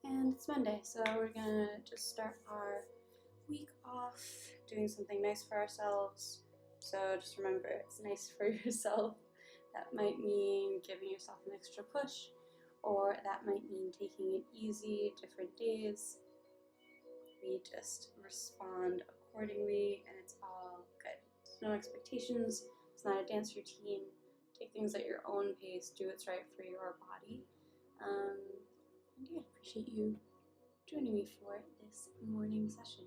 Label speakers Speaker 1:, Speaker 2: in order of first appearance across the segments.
Speaker 1: And it's Monday, so we're gonna just start our week off doing something nice for ourselves. So just remember, it's nice for yourself. That might mean giving yourself an extra push, or that might mean taking it easy different days. We just respond accordingly, and it's all good. No expectations. It's not a dance routine. Take things at your own pace. Do what's right for your body. And yeah, appreciate you joining me for this morning session.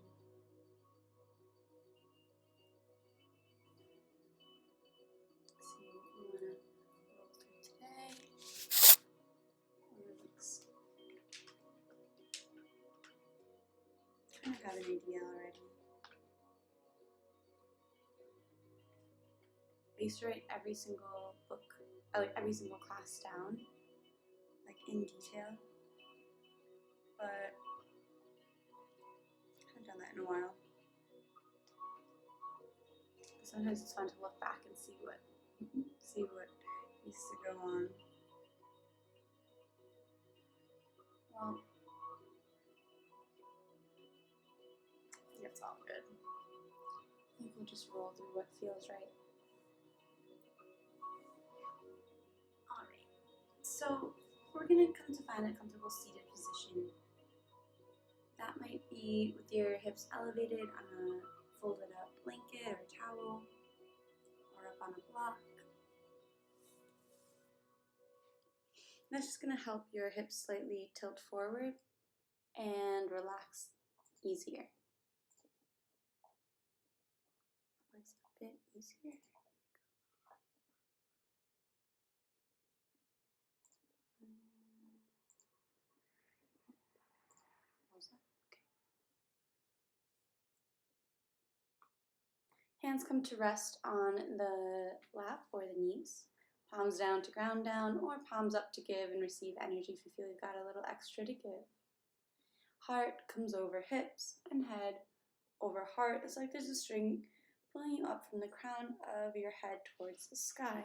Speaker 1: Let's see what we want to roll through today. I kind of have an idea already. I used to write every single book, like every single class down, like in detail, but I haven't done that in a while. Sometimes it's fun to look back and see what needs to go on. Well, I think it's all good. I think we'll just roll through what feels right. Alright, so we're going to come to find a comfortable seated position. That might be with your hips elevated on a folded up blanket or towel, or up on a block. That's just going to help your hips slightly tilt forward and relax easier. Relax a bit easier. Hands come to rest on the lap or the knees. Palms down to ground down, or palms up to give and receive energy if you feel you've got a little extra to give. Heart comes over hips and head over heart. It's like there's a string pulling you up from the crown of your head towards the sky.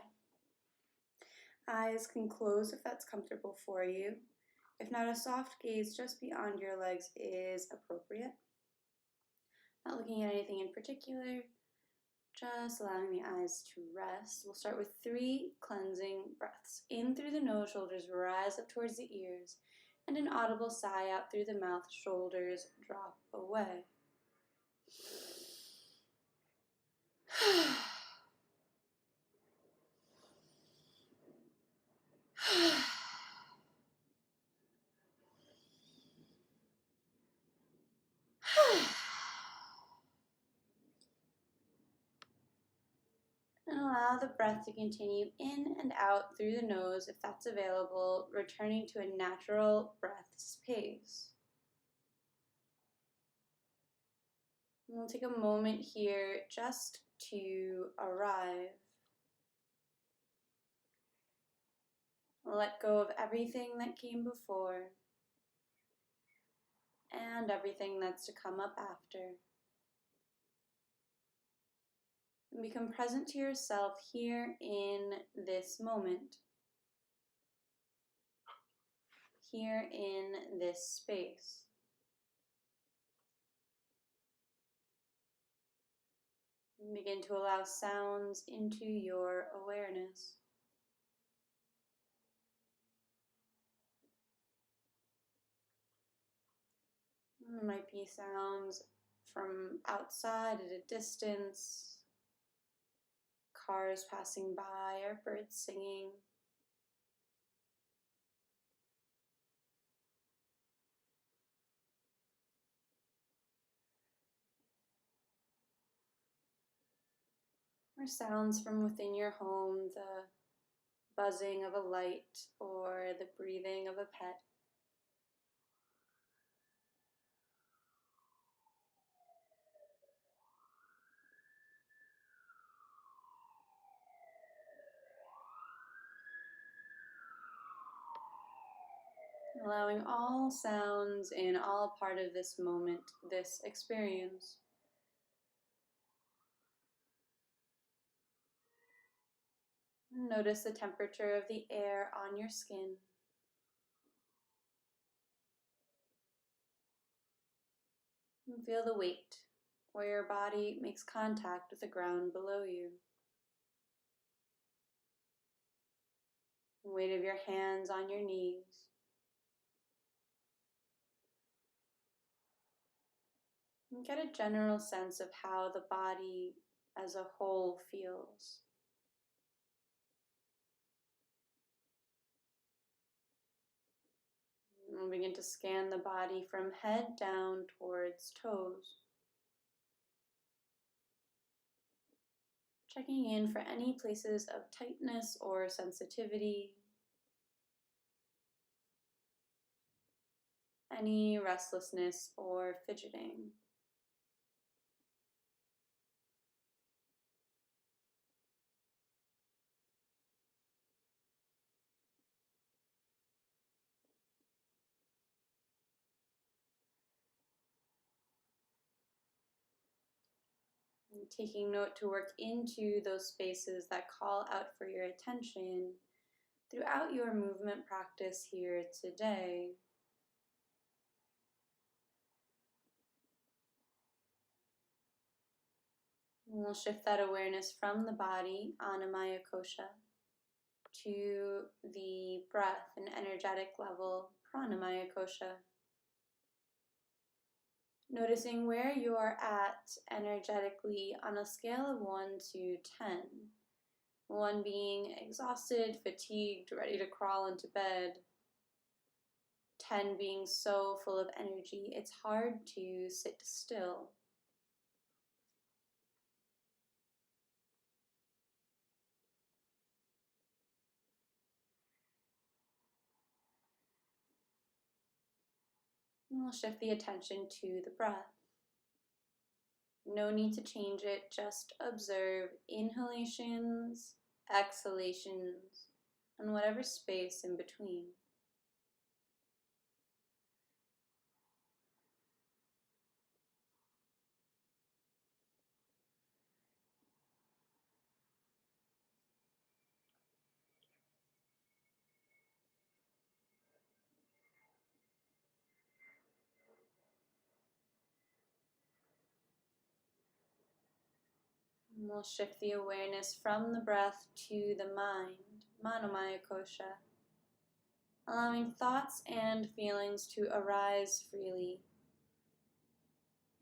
Speaker 1: Eyes can close if that's comfortable for you. If not, a soft gaze just beyond your legs is appropriate. Not looking at anything in particular, just allowing the eyes to rest. We'll start with 3 cleansing breaths. In through the nose, shoulders rise up towards the ears, and an audible sigh out through the mouth, shoulders drop away. And allow the breath to continue in and out through the nose if that's available, returning to a natural breath's pace. And we'll take a moment here just to arrive. Let go of everything that came before and everything that's to come up after. And become present to yourself here in this moment, here in this space. And begin to allow sounds into your awareness. There might be sounds from outside at a distance, cars passing by or birds singing. Or sounds from within your home, the buzzing of a light or the breathing of a pet. Allowing all sounds in all part of this moment, this experience. Notice the temperature of the air on your skin. And feel the weight where your body makes contact with the ground below you. The weight of your hands on your knees. And get a general sense of how the body as a whole feels. And we'll begin to scan the body from head down towards toes. Checking in for any places of tightness or sensitivity, any restlessness or fidgeting. And taking note to work into those spaces that call out for your attention throughout your movement practice here today. And we'll shift that awareness from the body, Anamaya Kosha, to the breath and energetic level, Pranamaya Kosha. Noticing where you are at energetically on a scale of 1 to 10. 1 being exhausted, fatigued, ready to crawl into bed. 10 being so full of energy, it's hard to sit still. And we'll shift the attention to the breath. No need to change it, just observe inhalations, exhalations, and whatever space in between. And we'll shift the awareness from the breath to the mind, Manomaya Kosha, allowing thoughts and feelings to arise freely,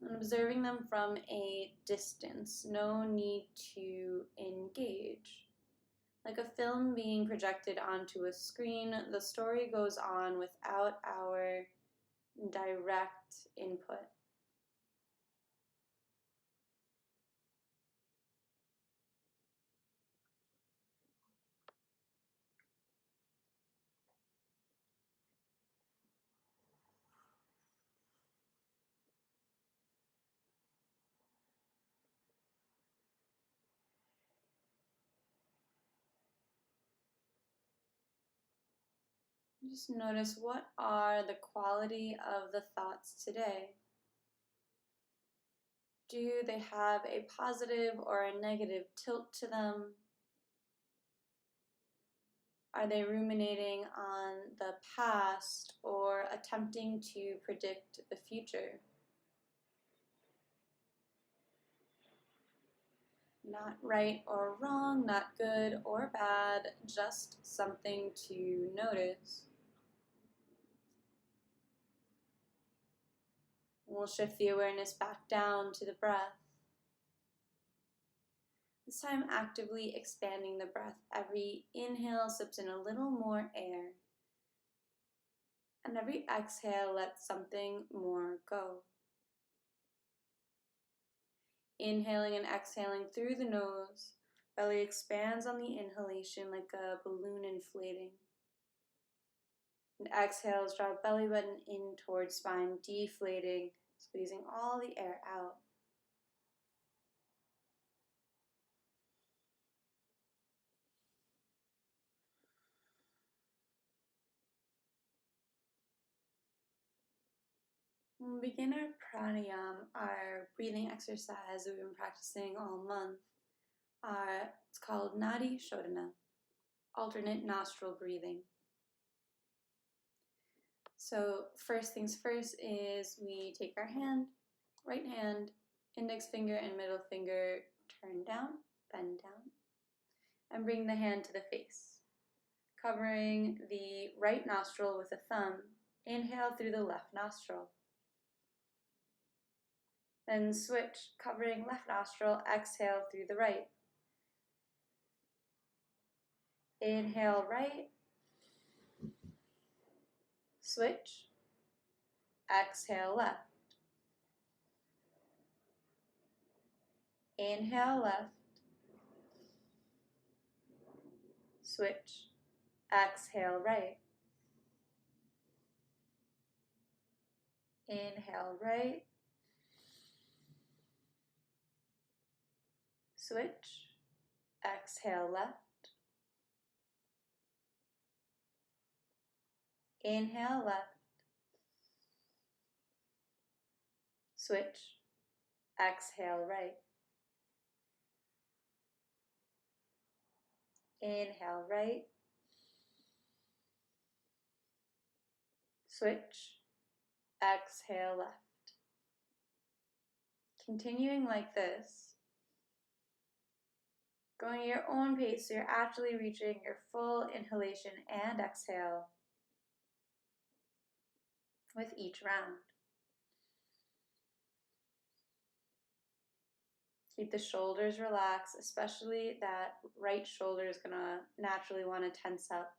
Speaker 1: and observing them from a distance. No need to engage. Like a film being projected onto a screen, the story goes on without our direct input. Just notice, what are the quality of the thoughts today? Do they have a positive or a negative tilt to them? Are they ruminating on the past or attempting to predict the future? Not right or wrong, not good or bad, just something to notice. We'll shift the awareness back down to the breath. This time actively expanding the breath. Every inhale sips in a little more air. And every exhale lets something more go. Inhaling and exhaling through the nose. Belly expands on the inhalation like a balloon inflating. And exhales, draw belly button in towards spine, deflating, squeezing all the air out. We'll begin our pranayama, our breathing exercise that we've been practicing all month. It's called Nadi Shodhana, alternate nostril breathing. So first things first is we take our hand Right hand, index finger and middle finger turn down, bend down, and bring the hand to the face. Covering the right nostril with the thumb, inhale through the left nostril. Then switch, covering left nostril, exhale through the right. Inhale right, switch, exhale left. Inhale left, switch, exhale right. Inhale right, switch, exhale left. Inhale left, switch, exhale right. Inhale right, switch, exhale left. Continuing like this, going at your own pace so you're actually reaching your full inhalation and exhale with each round. Keep the shoulders relaxed, especially that right shoulder is going to naturally want to tense up.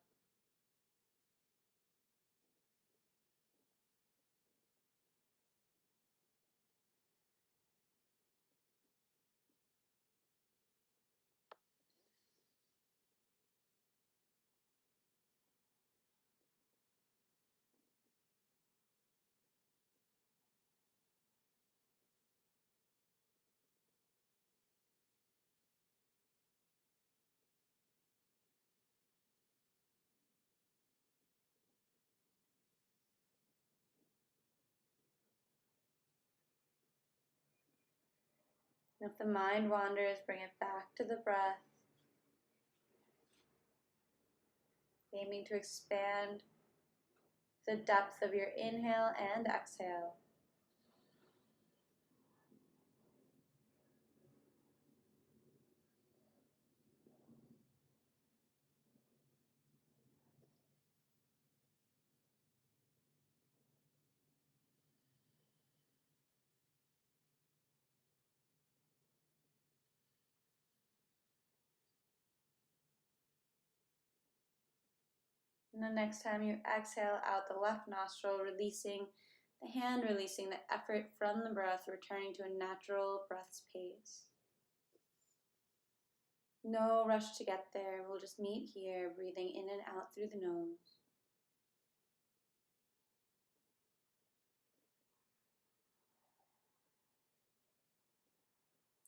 Speaker 1: And if the mind wanders, bring it back to the breath, aiming to expand the depth of your inhale and exhale. And the next time you exhale out the left nostril, releasing the hand, releasing the effort from the breath, returning to a natural breath's pace. No rush to get there. We'll just meet here, breathing in and out through the nose.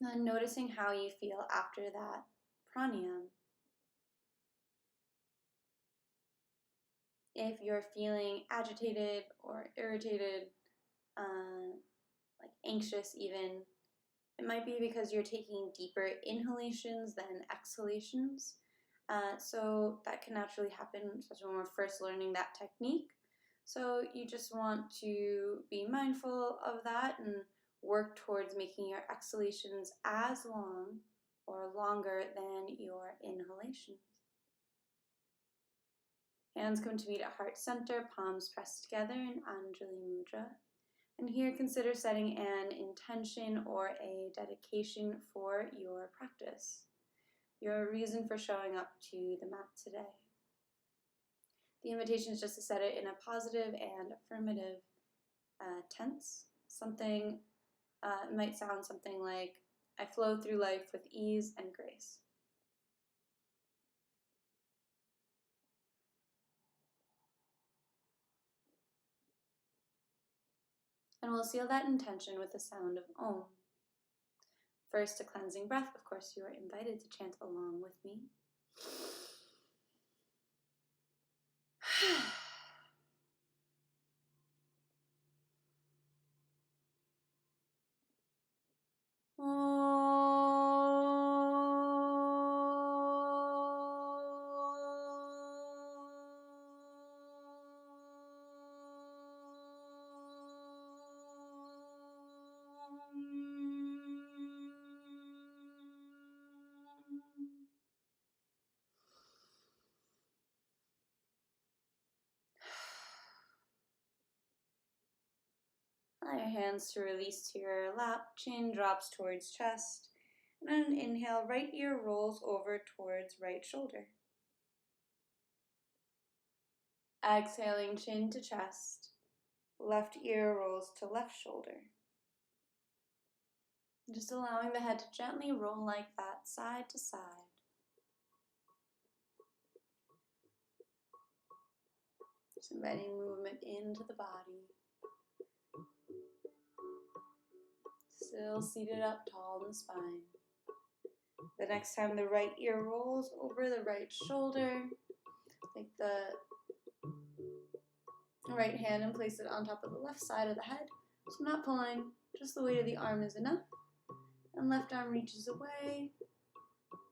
Speaker 1: And noticing how you feel after that pranayama. If you're feeling agitated or irritated, like anxious even, it might be because you're taking deeper inhalations than exhalations. So that can naturally happen, especially when we're first learning that technique. So you just want to be mindful of that and work towards making your exhalations as long or longer than your inhalations. Hands come to meet at heart center, palms pressed together in Anjali Mudra. And here consider setting an intention or a dedication for your practice, your reason for showing up to the mat today. The invitation is just to set it in a positive and affirmative tense. Something might sound something like, I flow through life with ease and grace. And we'll seal that intention with the sound of Om. First, a cleansing breath. Of course, you are invited to chant along with me. Allow your hands to release to your lap, chin drops towards chest, and on an inhale, right ear rolls over towards right shoulder. Exhaling, chin to chest, left ear rolls to left shoulder. Just allowing the head to gently roll like that, side to side. Just inviting movement into the body. Still seated up tall in the spine. The next time the right ear rolls over the right shoulder, take the right hand and place it on top of the left side of the head. So not pulling, just the weight of the arm is enough. And left arm reaches away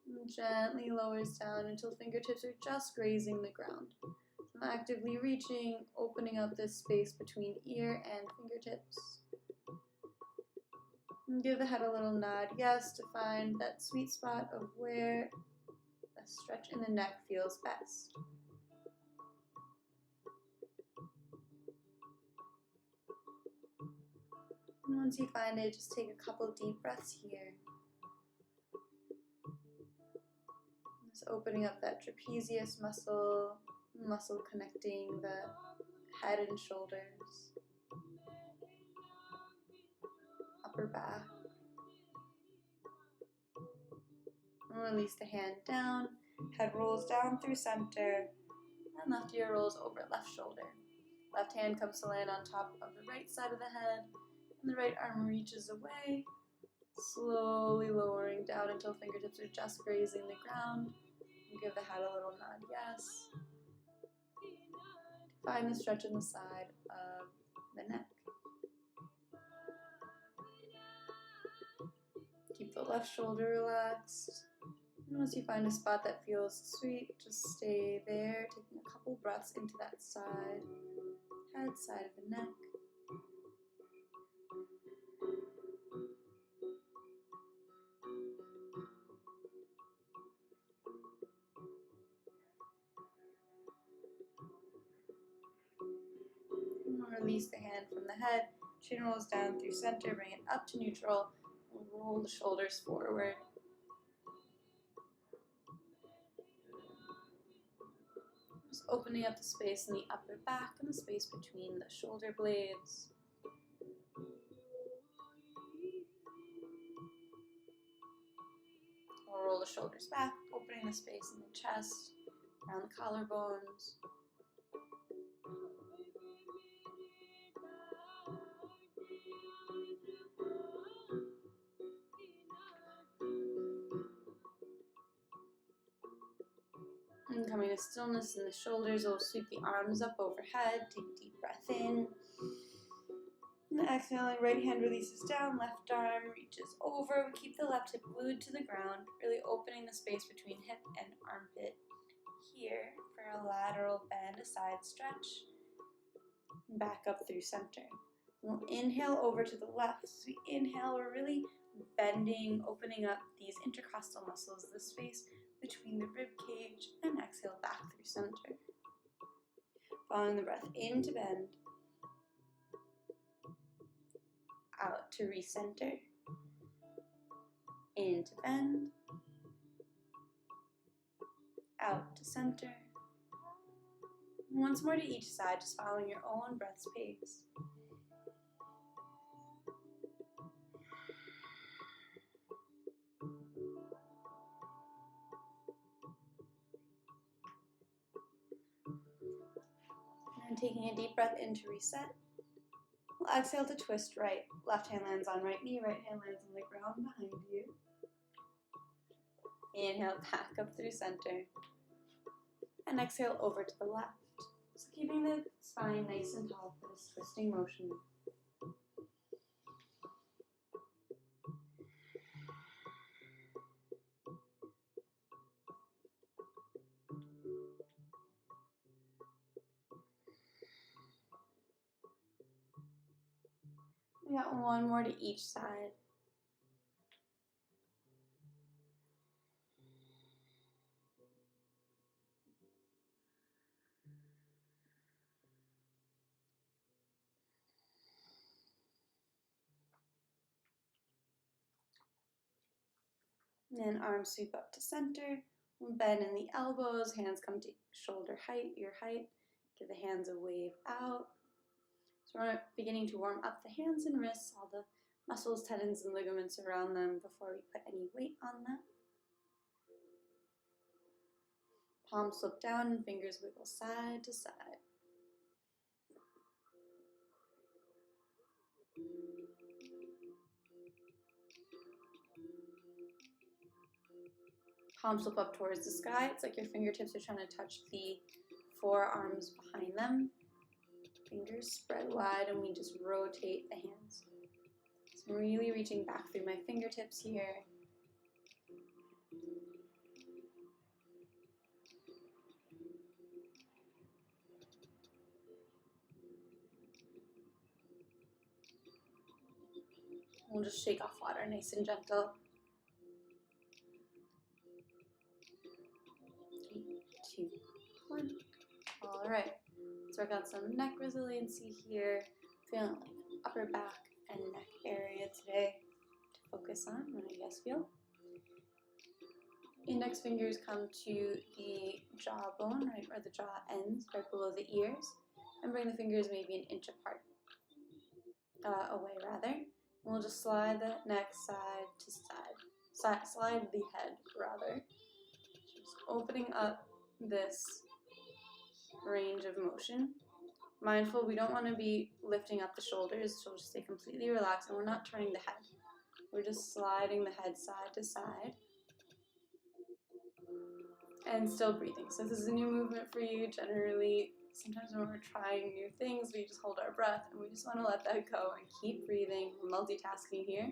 Speaker 1: and gently lowers down until fingertips are just grazing the ground. So I'm actively reaching, opening up this space between ear and fingertips. And give the head a little nod, yes, to find that sweet spot of where a stretch in the neck feels best. And once you find it, just take a couple deep breaths here. Just opening up that trapezius muscle connecting the head and shoulders, upper back. And release the hand down, head rolls down through center, and left ear rolls over left shoulder. Left hand comes to land on top of the right side of the head, and the right arm reaches away, slowly lowering down until fingertips are just grazing the ground. And give the head a little nod, yes. Find the stretch in the side of the neck. Keep the left shoulder relaxed. And once you find a spot that feels sweet, just stay there, taking a couple breaths into that side, head, side of the neck. And release the hand from the head, chin rolls down through center, bring it up to neutral, and roll the shoulders forward. Just opening up the space in the upper back and the space between the shoulder blades. We'll roll the shoulders back, opening the space in the chest, around the collarbones. And coming to stillness in the shoulders, we'll sweep the arms up overhead, take a deep breath in. And exhaling, right hand releases down, left arm reaches over. We keep the left hip glued to the ground, really opening the space between hip and armpit here for a lateral bend, a side stretch. And back up through center. We'll inhale over to the left. So we inhale, we're really bending, opening up these intercostal muscles, the space between the rib cage, and exhale back through center. Following the breath in to bend, out to recenter, in to bend, out to center. And once more to each side, just following your own breath's pace. And taking a deep breath in to reset. We'll exhale to twist right. Left hand lands on right knee, right hand lands on the ground behind you. Inhale back up through center. And exhale over to the left. So keeping the spine nice and tall for this twisting motion. We got one more to each side. And arms sweep up to center. We'll bend in the elbows, hands come to shoulder height, ear height. Give the hands a wave out. So we're beginning to warm up the hands and wrists, all the muscles, tendons, and ligaments around them before we put any weight on them. Palms slip down and fingers wiggle side to side. Palms flip up towards the sky. It's like your fingertips are trying to touch the forearms behind them. Fingers spread wide and we just rotate the hands. So I'm really reaching back through my fingertips here. We'll just shake off water nice and gentle. 3, 2, 1. All right. Let's work on some neck resiliency here. Feeling like upper back and neck area today to focus on when you guys feel. Index fingers come to the jawbone, right where the jaw ends, right below the ears, and bring the fingers maybe an inch apart, away rather. And we'll just slide the neck side to side, slide the head rather, just opening up this range of motion. Mindful, we don't want to be lifting up the shoulders, so we'll just stay completely relaxed, and we're not turning the head. We're just sliding the head side to side. And still breathing. So this is a new movement for you. Generally, sometimes when we're trying new things, we just hold our breath, and we just want to let that go and keep breathing. We're multitasking here.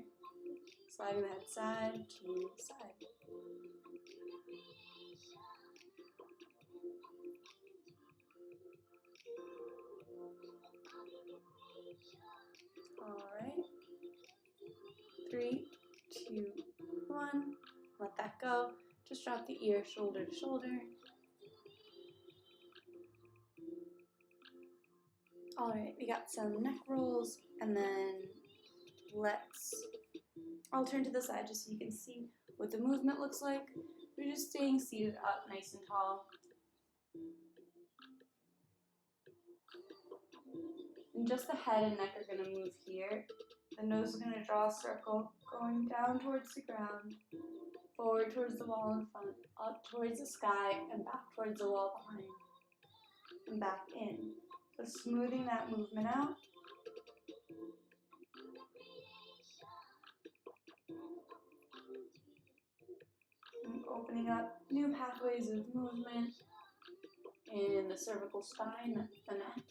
Speaker 1: Sliding the head side to side. All right. 3, 2, 1. Let that go. Just drop the ear shoulder to shoulder. All right, we got some neck rolls, and then I'll turn to the side just so you can see what the movement looks like. We're just staying seated up nice and tall. And just the head and neck are going to move here. The nose is going to draw a circle going down towards the ground, forward towards the wall in front, up towards the sky, and back towards the wall behind, and back in. So smoothing that movement out. And opening up new pathways of movement in the cervical spine, the neck.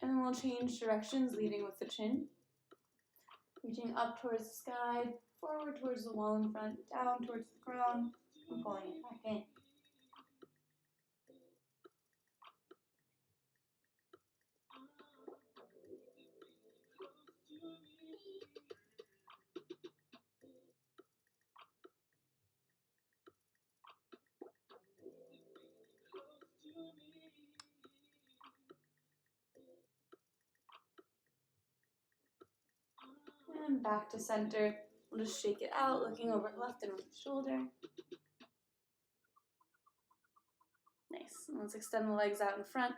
Speaker 1: And then we'll change directions, leading with the chin. Reaching up towards the sky, forward towards the wall in front, down towards the ground, and pulling it back in. And back to center. We'll just shake it out, looking over left and right shoulder. Nice. And let's extend the legs out in front.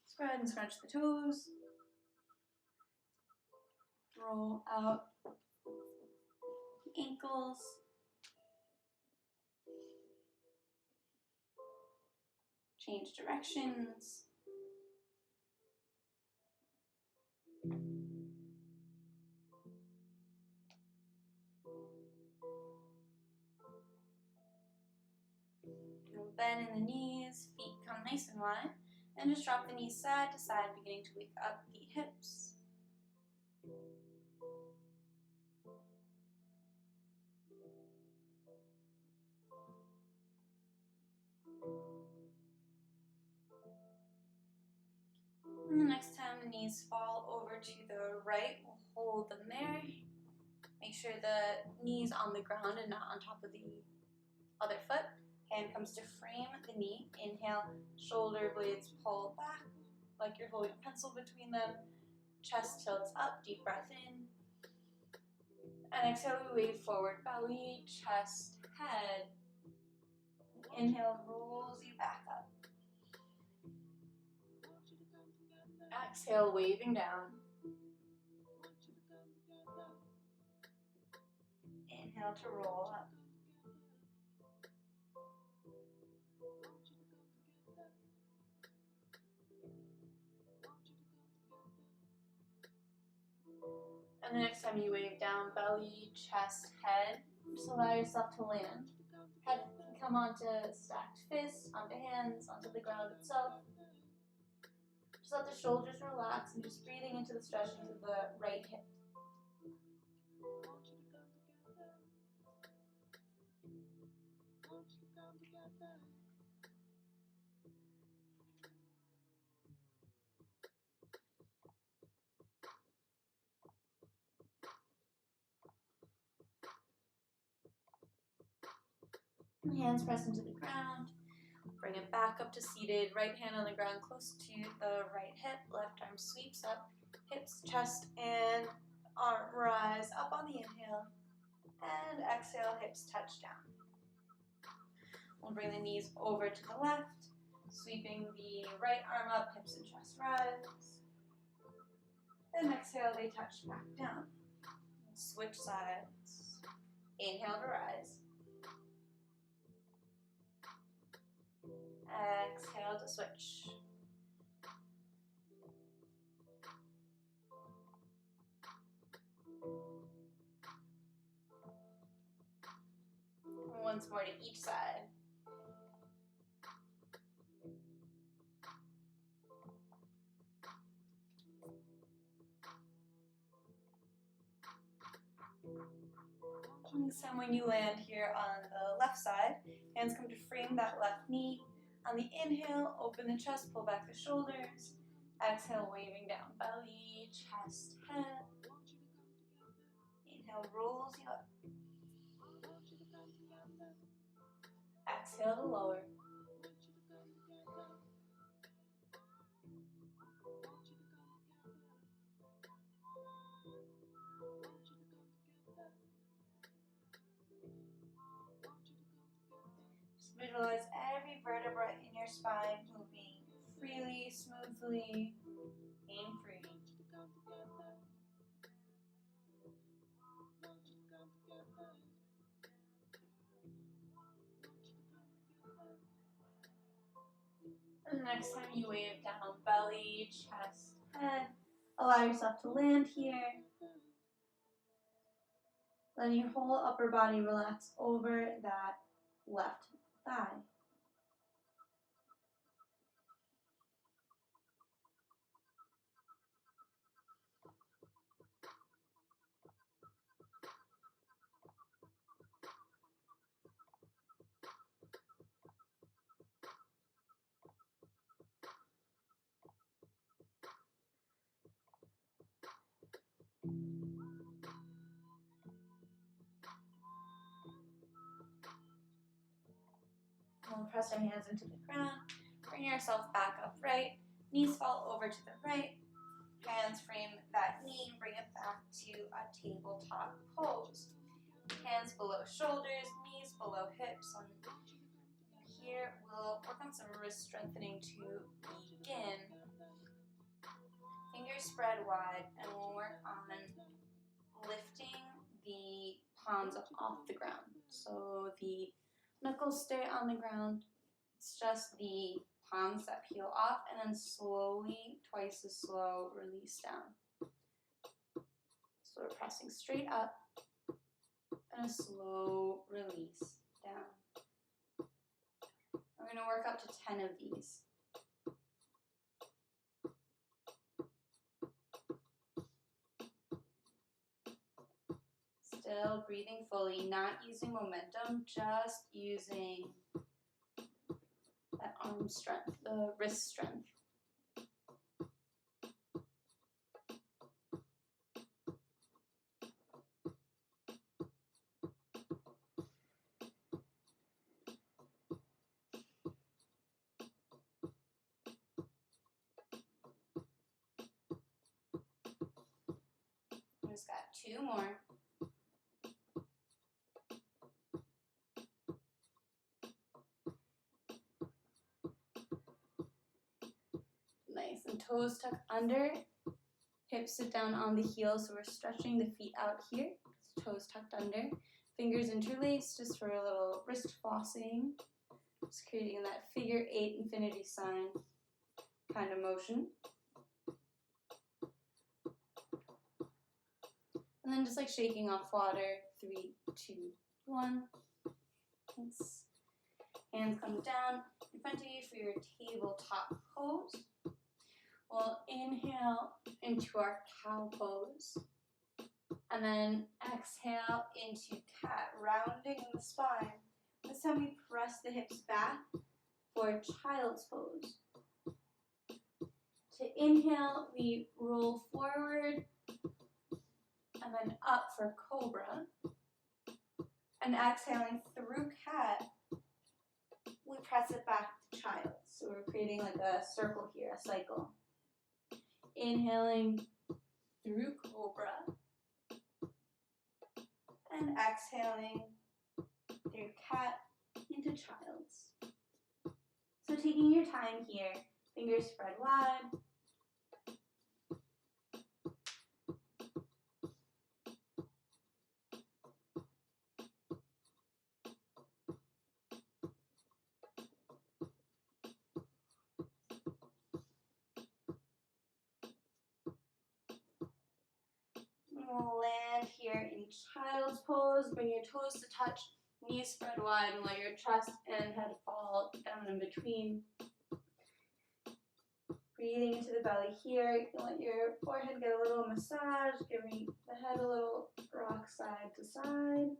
Speaker 1: Spread and scrunch the toes. Roll out ankles. Change directions. Bend in the knees, feet come nice and wide, and just drop the knees side to side, beginning to wake up the hips. And the next time the knees fall over to the right, we'll hold them there. Make sure the knee's on the ground and not on top of the other foot. Hand comes to frame the knee. Inhale, shoulder blades pull back like you're holding a pencil between them. Chest tilts up, deep breath in. And exhale, we wave forward, belly, chest, head. Inhale rolls you back up. Exhale, waving down. Inhale to roll up. And the next time you wave down, belly, chest, head, just allow yourself to land. Head can come onto stacked fists, onto hands, onto the ground itself. Just let the shoulders relax and just breathing into the stretching of the right hip. And hands press into the ground. Bring it back up to seated. Right hand on the ground close to the right hip. Left arm sweeps up. Hips, chest, and arm rise up on the inhale. And exhale, hips touch down. We'll bring the knees over to the left. Sweeping the right arm up, hips and chest rise. Then exhale, they touch back down. Switch sides. Inhale to rise. Exhale to switch. Once more to each side. Next time when you land here on the left side, hands come to frame that left knee. On the inhale, open the chest, pull back the shoulders. Exhale, waving down belly, chest, head. Inhale, rolls you up. Exhale to lower. Just visualize every vertebra in your spine moving freely, smoothly, pain-free. And the next time you wave down, belly, chest, head. Allow yourself to land here. Letting your whole upper body relax over that left thigh. We'll press our hands into the ground. Bring yourself back upright. Knees fall over to the right. Hands frame that knee. Bring it back to a tabletop pose. Hands below shoulders, knees below hips. And here we'll work on some wrist strengthening to begin. Fingers spread wide, and we'll work on lifting the palms up off the ground. So the knuckles stay on the ground. It's just the palms that peel off, and then slowly, twice as slow, release down. So we're pressing straight up, and a slow release down. We're going to work up to 10 of these. Still breathing fully, not using momentum, just using that arm strength, the wrist strength. 2 more. Nice, and toes tuck under, hips sit down on the heels, so we're stretching the feet out here, toes tucked under, fingers interlaced just for a little wrist flossing, just creating that figure 8 infinity sign kind of motion. And then just like shaking off water, 3, 2, 1. Thanks. Hands come down in front of you for your tabletop pose. We'll inhale into our cow pose. And then exhale into cat, rounding the spine. This time we press the hips back for child's pose. To inhale, we roll forward and then up for cobra. And exhaling through cat, we press it back to child. So we're creating like a circle here, a cycle. Inhaling through cobra. And exhaling through cat into child's. So taking your time here, fingers spread wide. We'll land here in child's pose. Bring your toes to touch, knees spread wide, and let your chest and head fall down in between. Breathing into the belly here. You can let your forehead get a little massage, giving the head a little rock side to side.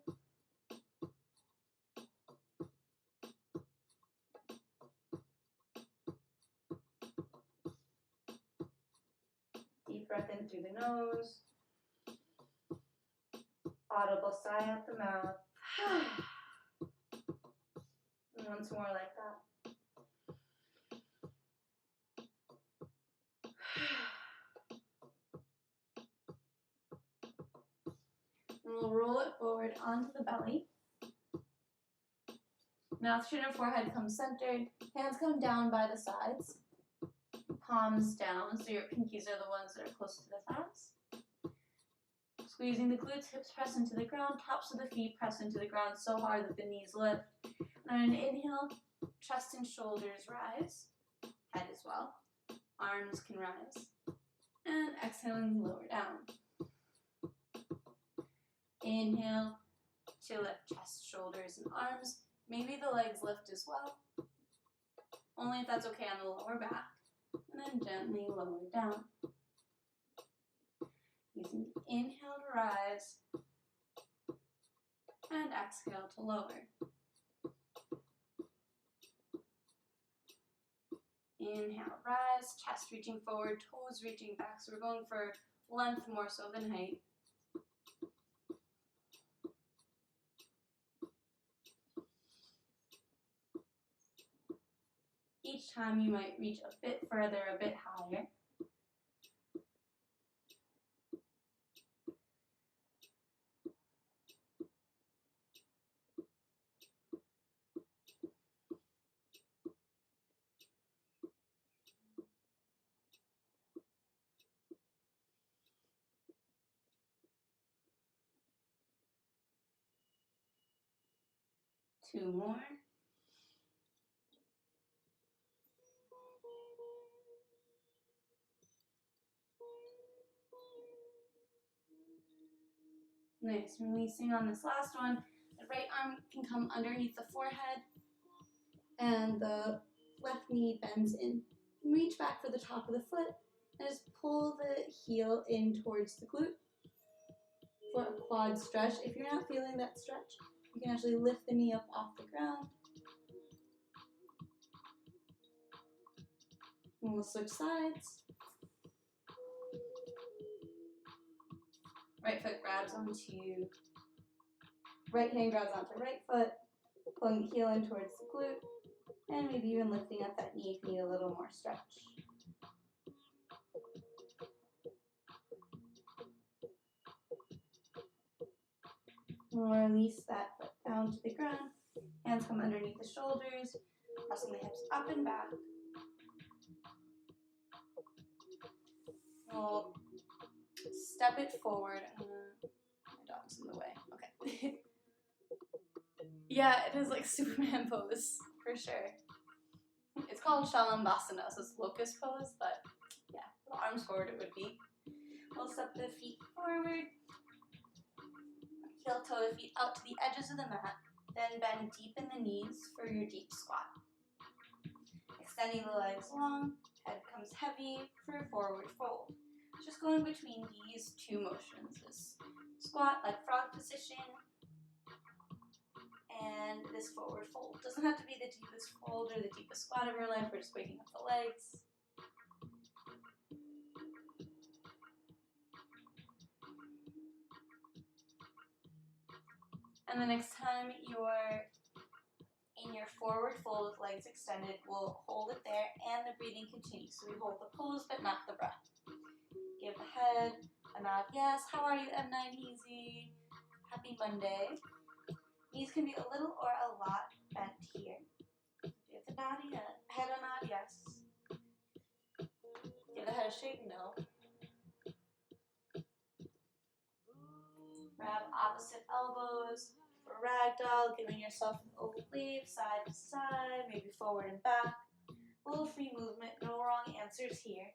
Speaker 1: Deep breath in through the nose. Audible sigh out the mouth. And once more like that. And we'll roll it forward onto the belly. Mouth, chin, and forehead come centered. Hands come down by the sides. Palms down, so your pinkies are the ones that are close to the thighs. Squeezing the glutes, hips press into the ground, tops of the feet press into the ground so hard that the knees lift. And an inhale, chest and shoulders rise, head as well. Arms can rise. And exhaling, lower down. Inhale to lift chest, shoulders, and arms. Maybe the legs lift as well. Only if that's okay on the lower back. And then gently lower down. Using the inhale to rise. And exhale to lower. Inhale, rise, chest reaching forward, toes reaching back. So we're going for length more so than height. Each time you might reach a bit further, a bit higher. Two more. Nice, releasing on this last one. The right arm can come underneath the forehead and the left knee bends in. Reach back for the top of the foot and just pull the heel in towards the glute for a quad stretch. If you're not feeling that stretch, you can actually lift the knee up off the ground. And we'll switch sides. Right foot grabs onto, right hand grabs onto right foot, pulling the heel in towards the glute, and maybe even lifting up that knee if you need a little more stretch. Release that foot down to the ground. Hands come underneath the shoulders, pressing the hips up and back. We'll step it forward. My dog's in the way. Okay. Yeah, it is like Superman pose, for sure. It's called Shalambhasana, so it's locust pose, but yeah, the arms forward it would be. We'll step the feet forward. Heel toe the feet out to the edges of the mat. Then bend deep in the knees for your deep squat. Extending the legs long, head comes heavy for a forward fold. Just going between these two motions, this squat like frog position and this forward fold. Doesn't have to be the deepest fold or the deepest squat of your life, we're just waking up the legs. And the next time you're in your forward fold with legs extended, we'll hold it there and the breathing continues. So we hold the pose but not the breath. Give the head a nod, yes. How are you, M9 Easy? Happy Monday. Knees can be a little or a lot bent here. Give the nod, head a nod, yes. Give the head a shake, no. Grab opposite elbows for ragdoll, giving yourself a wave side to side, maybe forward and back. A little free movement, no wrong answers here.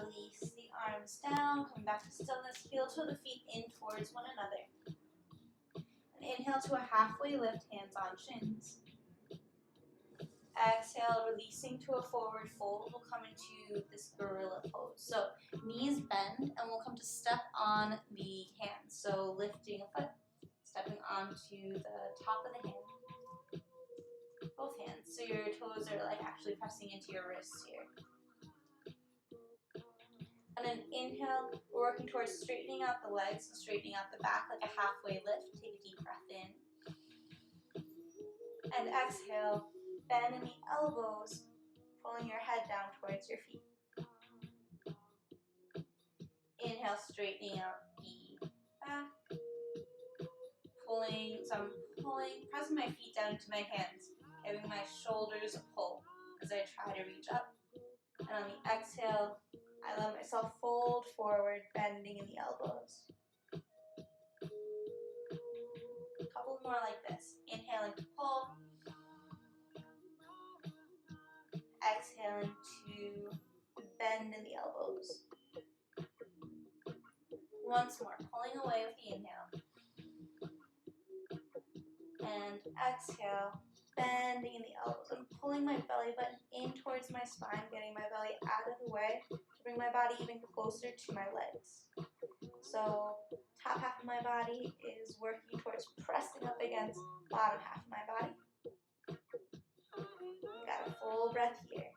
Speaker 1: Release the arms down, come back to stillness, heel toe the feet in towards one another. And inhale to a halfway lift, hands on shins. Exhale, releasing to a forward fold, we'll come into this gorilla pose. So knees bend and we'll come to step on the hands. So lifting a foot, stepping onto the top of the hand. Both hands, so your toes are like actually pressing into your wrists here. And then inhale, we're working towards straightening out the legs, straightening out the back like a halfway lift. Take a deep breath in. And exhale, bend in the elbows, pulling your head down towards your feet. Inhale, straightening out the back. Pressing my feet down into my hands, giving my shoulders a pull as I try to reach up. And on the exhale, I let myself fold forward, bending in the elbows. A couple more like this. Inhaling to pull. Exhaling to bend in the elbows. Once more, pulling away with the inhale. And exhale, bending in the elbows. I'm pulling my belly button in towards my spine, getting my belly out of the way to bring my body even closer to my legs. So top half of my body is working towards pressing up against bottom half of my body. Got a full breath here.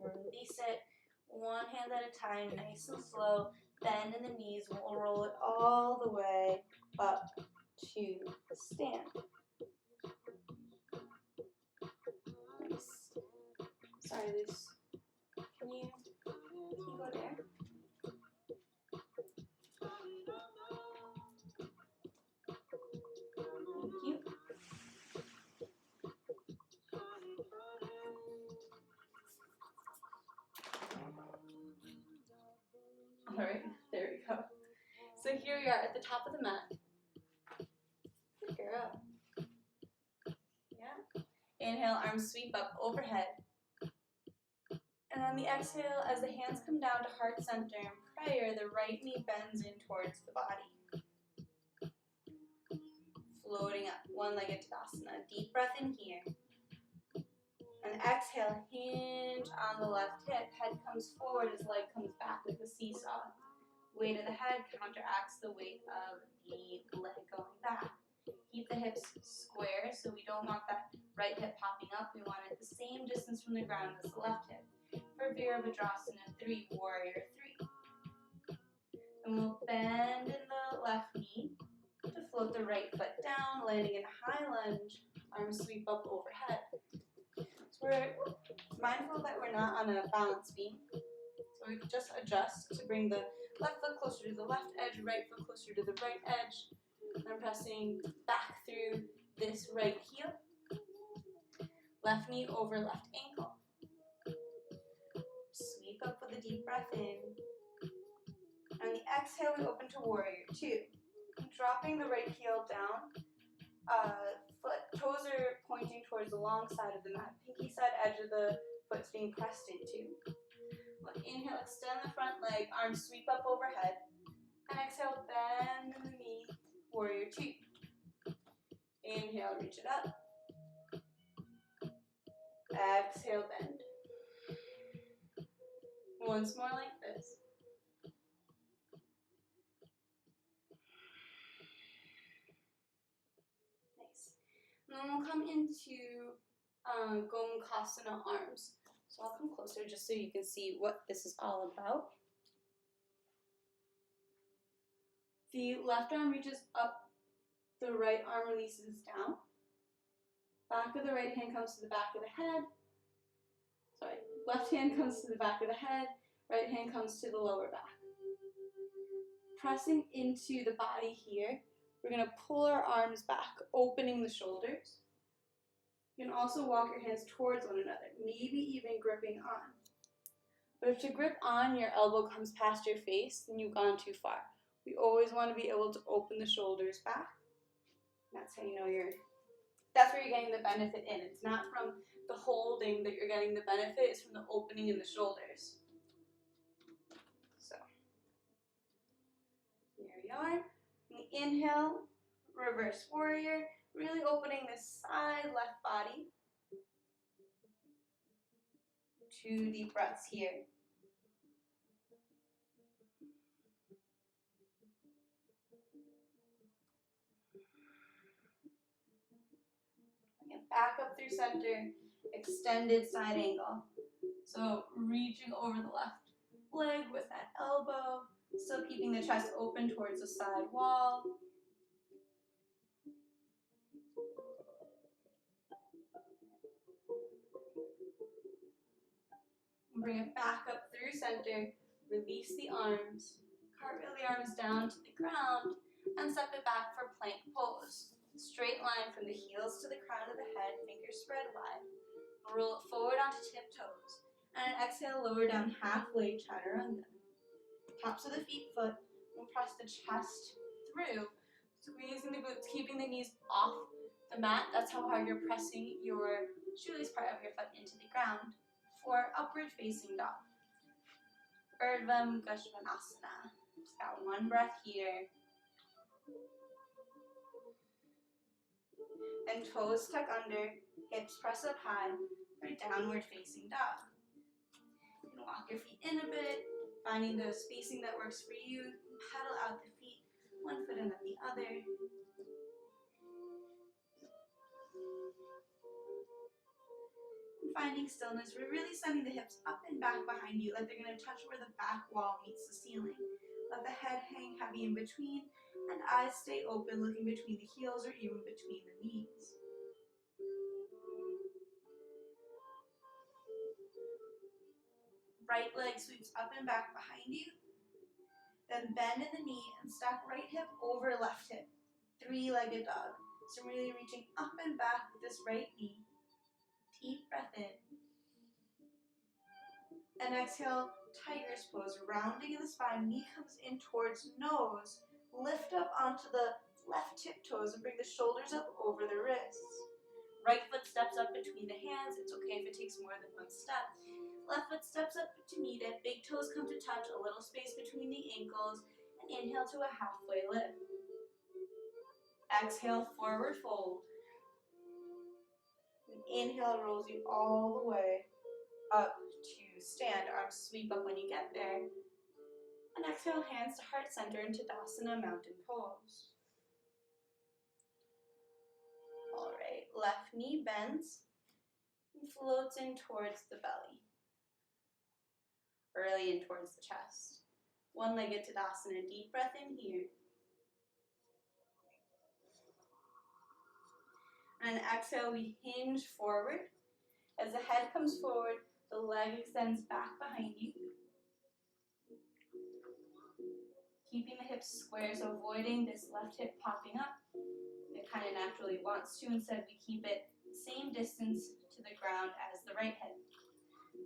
Speaker 1: Release it one hand at a time, nice and slow. Bend in the knees. We'll roll it all the way up to stand. Nice. Sorry, Luce. Can you go there? Thank you. All right, there we go. So here we are at the top of the mat. Good girl. Yeah. Inhale, arms sweep up overhead. And on the exhale, as the hands come down to heart center in prayer, the right knee bends in towards the body. Floating up, one-legged Tadasana. Deep breath in here. And exhale, hinge on the left hip. Head comes forward as leg comes back like a seesaw. Weight of the head counteracts the weight of the leg going back. Keep the hips square, so we don't want that right hip popping up. We want it the same distance from the ground as the left hip. For Virabhadrasana 3, Warrior 3. And we'll bend in the left knee to float the right foot down, landing in a high lunge, arms sweep up overhead. So we're mindful that we're not on a balance beam. So we just adjust to bring the left foot closer to the left edge, right foot closer to the right edge. I'm pressing back through this right heel. Left knee over left ankle. Sweep up with a deep breath in. On the exhale, we open to Warrior 2. Dropping the right heel down. Toes are pointing towards the long side of the mat. Pinky side edge of the foot's being pressed into. We'll inhale, extend the front leg, arms sweep up overhead. And exhale, bend in the knee, Warrior 2. Inhale, reach it up. Exhale, bend. Once more like this. Nice. And then we'll come into Gomukhasana arms. So I'll come closer just so you can see what this is all about. The left arm reaches up, the right arm releases down. Back of the right hand comes to the back of the head. Sorry, left hand comes to the back of the head, right hand comes to the lower back. Pressing into the body here, we're going to pull our arms back, opening the shoulders. You can also walk your hands towards one another, maybe even gripping on. But if to grip on, your elbow comes past your face, then you've gone too far. We always want to be able to open the shoulders back. That's how you know that's where you're getting the benefit in. It's not from the holding that you're getting the benefit, it's from the opening in the shoulders. So, here we are. Inhale, reverse warrior, really opening this side left body. 2 deep breaths here. Back up through center, extended side angle. So reaching over the left leg with that elbow, still keeping the chest open towards the side wall. Bring it back up through center, release the arms, cartwheel the arms down to the ground, and step it back for plank pose. Straight line from the heels to the crown of the head, fingers spread wide. Roll it forward onto tiptoes. And exhale, lower down halfway, chaturanga. Tops of the feet foot, and press the chest through. Squeezing the glutes, keeping the knees off the mat. That's how hard you're pressing your shoelace part of your foot into the ground. For upward facing dog. Urdhva Mukha Svanasana. Just got one breath here. Then toes tuck under, hips press up high for downward facing dog. You can walk your feet in a bit, finding the spacing that works for you. Pedal out the feet, one foot in at the other. And finding stillness, we're really sending the hips up and back behind you, like they're going to touch where the back wall meets the ceiling. Let the head hang heavy in between, and eyes stay open, looking between the heels or even between the knees. Right leg sweeps up and back behind you. Then bend in the knee and stack right hip over left hip. 3-legged dog. So really reaching up and back with this right knee. Deep breath in. And exhale, tiger's pose. Rounding in the spine, knee comes in towards nose. Lift up onto the left tiptoes and bring the shoulders up over the wrists. Right foot steps up between the hands. It's okay if it takes more than one step. Left foot steps up to meet it. Big toes come to touch, a little space between the ankles. And inhale to a halfway lift. Exhale, forward fold. And inhale rolls you all the way up to stand. Arms sweep up when you get there. And exhale, hands to heart center into Tadasana, mountain pose. left knee bends and floats in towards the belly, early in towards the chest. One-legged Tadasana, deep breath in here. And exhale, we hinge forward. As the head comes forward, the leg extends back behind you. Keeping the hips square, so avoiding this left hip popping up. It kind of naturally wants to. Instead, we keep it the same distance to the ground as the right hip.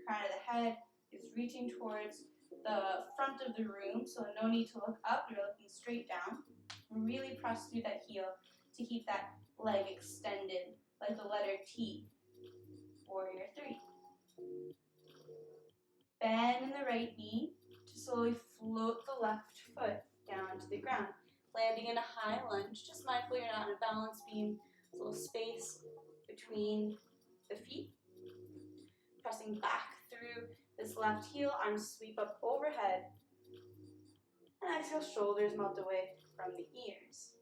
Speaker 1: Crown of the head is reaching towards the front of the room, so no need to look up. You're looking straight down. Really press through that heel to keep that leg extended like the letter T. Warrior 3. Bend in the right knee to slowly float the left foot down to the ground. Landing in a high lunge, just mindful you're not in a balance beam. There's a little space between the feet. Pressing back through this left heel, arms sweep up overhead. And exhale, shoulders melt away from the ears.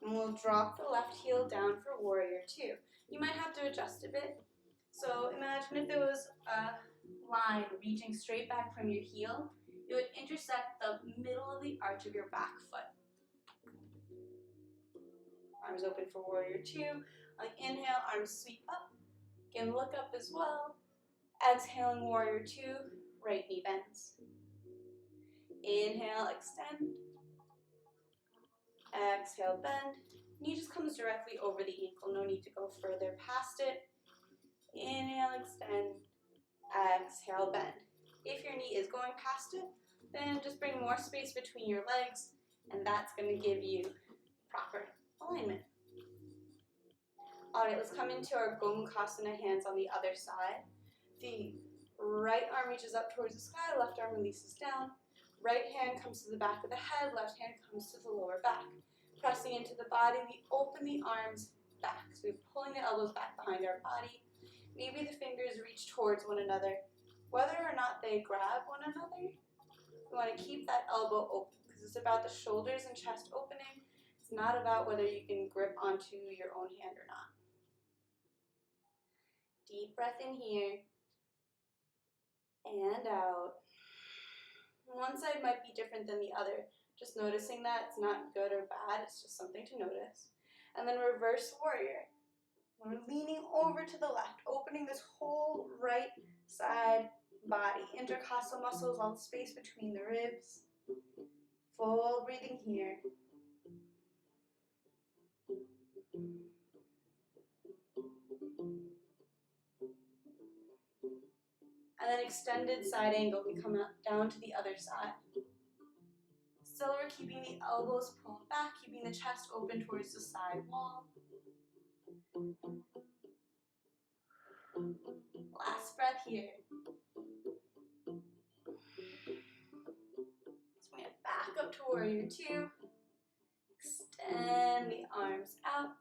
Speaker 1: And we'll drop the left heel down for Warrior 2. You might have to adjust a bit. So imagine if there was a line reaching straight back from your heel, it would intersect the middle of the arch of your back foot. Arms open for Warrior 2. On inhale, arms sweep up. Again, look up as well. Exhaling, Warrior 2, right knee bends. Inhale, extend. Exhale, bend. Knee just comes directly over the ankle. No need to go further past it. Inhale, extend. Exhale, bend. If your knee is going past it, then just bring more space between your legs, and that's going to give you proper alignment. All right, let's come into our Gomukhasana, hands on the other side. The right arm reaches up towards the sky, left arm releases down. Right hand comes to the back of the head, left hand comes to the lower back. Pressing into the body, we open the arms back. So we're pulling the elbows back behind our body. Maybe the fingers reach towards one another. Whether or not they grab one another, we want to keep that elbow open because it's about the shoulders and chest opening. It's not about whether you can grip onto your own hand or not. Deep breath in here and out. One side might be different than the other. Just noticing that, it's not good or bad, it's just something to notice. And then reverse warrior. We're leaning over to the left, opening this whole right side body. Intercostal muscles, all the space between the ribs. Full breathing here. And then extended side angle, we come up down to the other side. Still, we're keeping the elbows pulled back, keeping the chest open towards the side wall. Last breath here. Let's bring it back up to Warrior 2. Extend the arms out.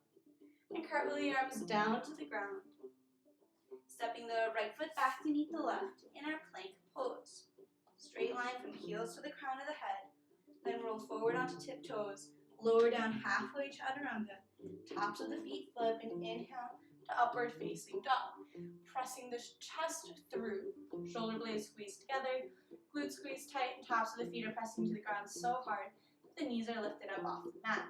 Speaker 1: And cartwheel the arms down to the ground. Stepping the right foot back beneath the left in our plank pose. Straight line from heels to the crown of the head. Then roll forward onto tiptoes. Lower down halfway chaturanga. Tops of the feet flip and inhale to upward facing dog. Pressing the chest through. Shoulder blades squeeze together. Glutes squeeze tight and tops of the feet are pressing to the ground so hard that the knees are lifted up off the mat.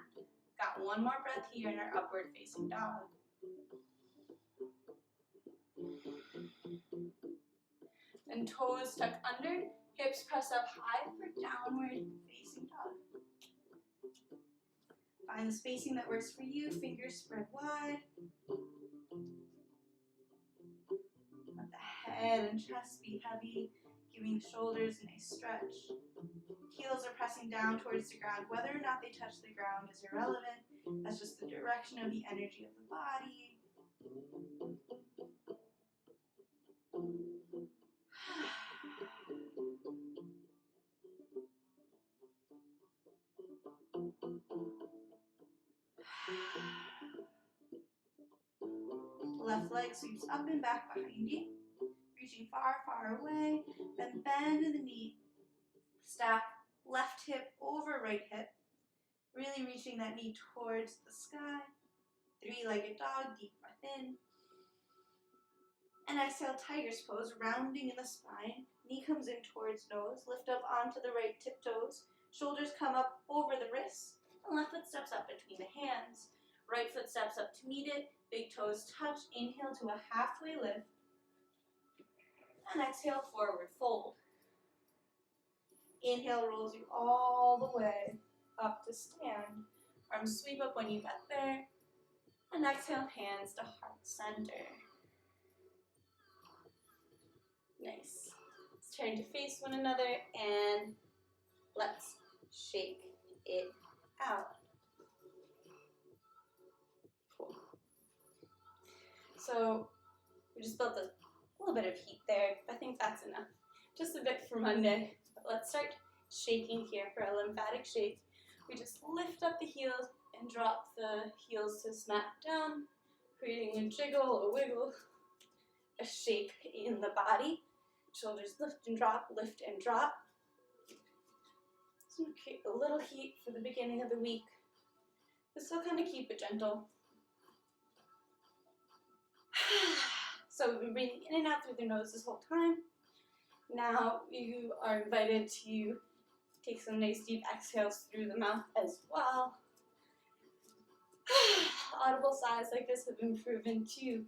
Speaker 1: Got one more breath here in our upward facing dog. And toes tuck under, hips press up high for downward facing dog. Find the spacing that works for you, fingers spread wide. Let the head and chest be heavy, giving the shoulders a nice stretch. Heels are pressing down towards the ground. Whether or not they touch the ground is irrelevant. That's just the direction of the energy of the body. Left leg sweeps up and back behind you, reaching far, far away. Then bend in the knee. Stack left hip over right hip. Really reaching that knee towards the sky. Three-legged dog, deep breath in. And exhale, tiger's pose, rounding in the spine. Knee comes in towards nose. Lift up onto the right tiptoes. Shoulders come up over the wrists. And left foot steps up between the hands. Right foot steps up to meet it. Big toes touch. Inhale to a halfway lift. And exhale, forward fold. Inhale rolls you all the way up to stand. Arms sweep up when you get there. And exhale, hands to heart center. Nice. Let's turn to face one another and let's shake it out. Cool. So we just built a little bit of heat there. I think that's enough. Just a bit for Monday. But let's start shaking here for a lymphatic shake. We just lift up the heels and drop the heels to smack down, creating a jiggle, a wiggle, a shake in the body. Shoulders lift and drop, lift and drop. So keep a little heat for the beginning of the week, but still kind of keep it gentle. So we've been breathing in and out through the nose this whole time. Now you are invited to take some nice deep exhales through the mouth as well. Audible sighs like this have been proven to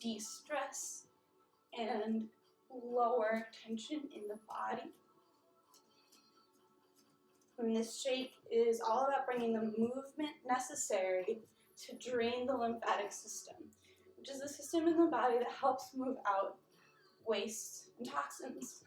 Speaker 1: de-stress and lower tension in the body. And this shake is all about bringing the movement necessary to drain the lymphatic system, which is the system in the body that helps move out waste and toxins.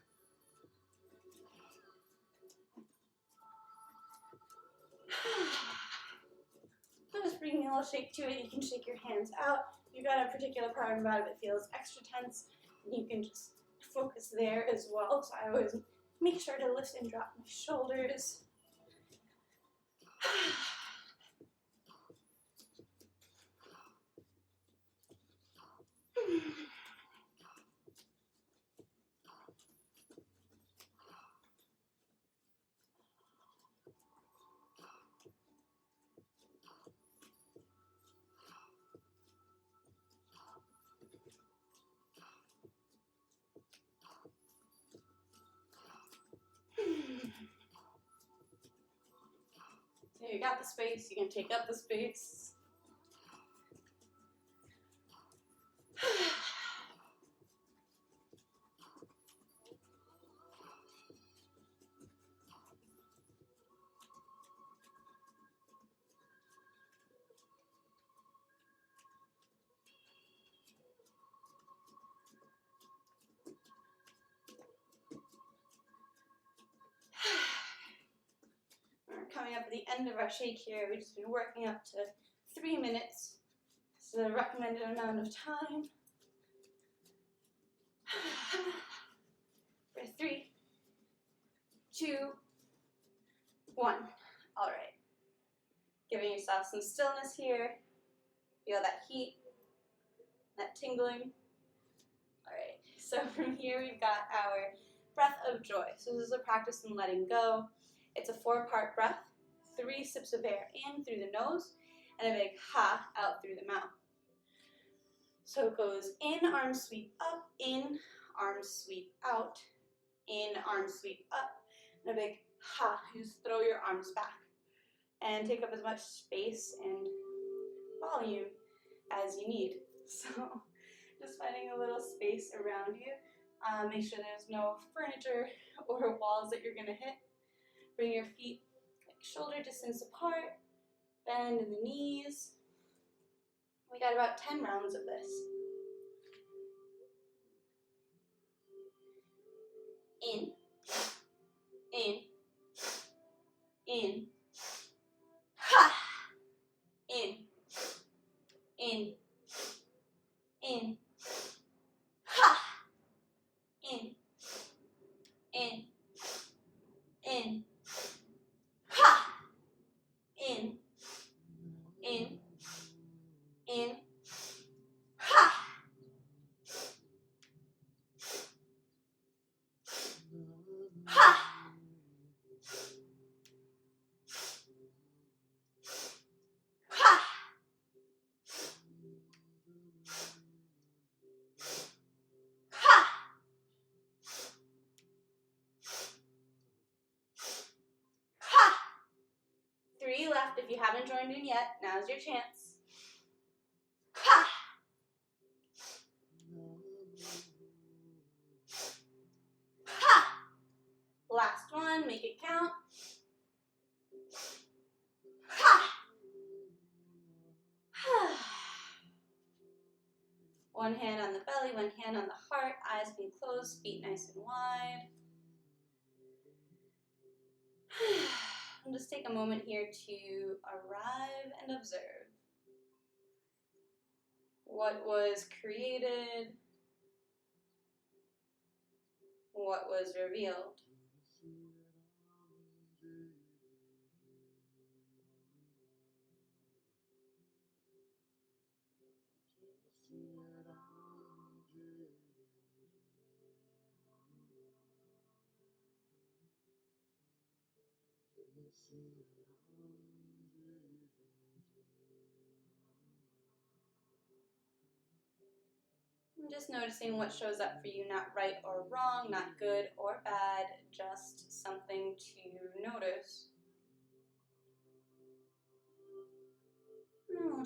Speaker 1: So just bringing a little shake to it. You can shake your hands out. If you've got a particular part of the body that feels extra tense, you can just focus there as well. So I always make sure to lift and drop my shoulders. So you got the space, you can take up the space. Coming up at the end of our shake here, we've just been working up to 3 minutes. It's the recommended amount of time. For 3, 2, 1. All right. Giving yourself some stillness here. Feel that heat, that tingling. All right. So from here, we've got our breath of joy. So this is a practice in letting go. It's a 4-part breath, 3 sips of air in through the nose, and a big ha out through the mouth. So it goes in, arms sweep up, in, arms sweep out, in, arms sweep up, and a big ha. You just throw your arms back and take up as much space and volume as you need. So just finding a little space around you. Make sure there's no furniture or walls that you're going to hit. Bring your feet shoulder distance apart, bend in the knees. We got about 10 rounds of this. In, in, in, ha, in, in, in, ha, in, in, in, ha, in, ha. Ha! If you haven't joined in yet, now's your chance. Ha! Ha! Last one, make it count. Ha! One hand on the belly, one hand on the heart, eyes being closed, feet nice and wide. And just take a moment here to arrive and observe what was created, what was revealed. I'm just noticing what shows up for you, not right or wrong, not good or bad, just something to notice.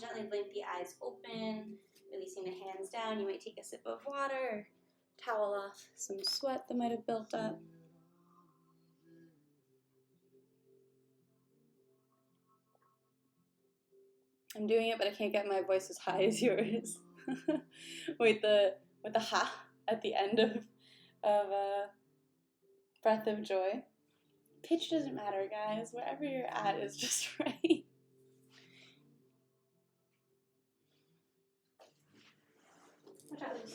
Speaker 1: Gently blink the eyes open, releasing the hands down. You might take a sip of water, towel off some sweat that might have built up. I'm doing it, but I can't get my voice as high as yours. with the ha at the end of breath of joy. Pitch doesn't matter, guys. Wherever you're at is just right. Watch out, Liz.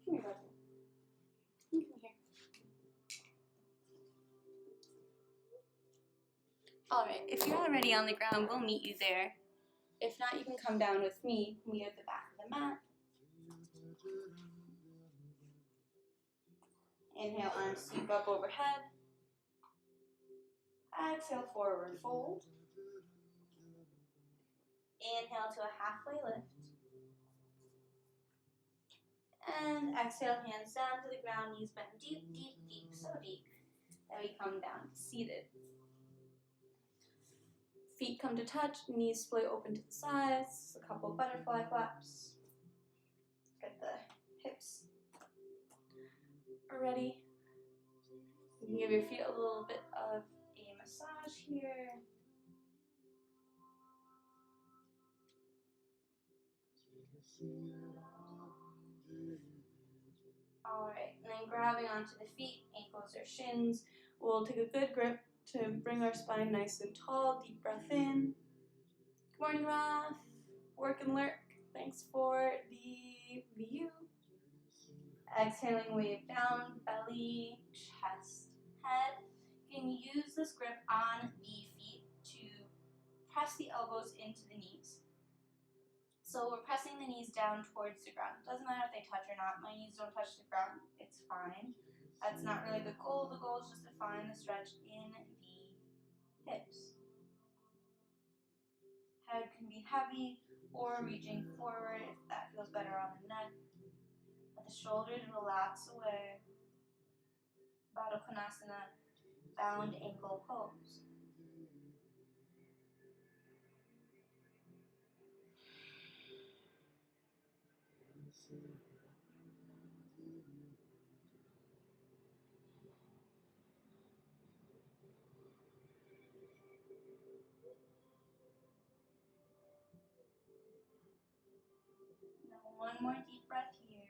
Speaker 1: Come here, bud. Come here. Alright, if you're already on the ground, we'll meet you there. If not, you can come down with me. Meet at the back of the mat. Inhale, arms sweep up overhead. Exhale, forward fold. Inhale to a halfway lift. And exhale, hands down to the ground, knees bent deep, deep, deep, so deep that we come down seated. Feet come to touch, knees split open to the sides, a couple butterfly flaps. Get the hips ready. You can give your feet a little bit of a massage here. Alright, and then grabbing onto the feet, ankles or shins. We'll take a good grip to bring our spine nice and tall. Deep breath in. Good morning, Raf. Work and lurk. Thanks for the view. Exhaling, wave down, belly, chest, head. You can use this grip on the feet to press the elbows into the knees. So we're pressing the knees down towards the ground. Doesn't matter if they touch or not. My knees don't touch the ground. It's fine. That's not really the goal. The goal is just to find the stretch in the hips. Head can be heavy or reaching forward if that feels better on the neck. Let the shoulders relax away. Baddha Konasana, bound ankle pose. Now one more deep breath here.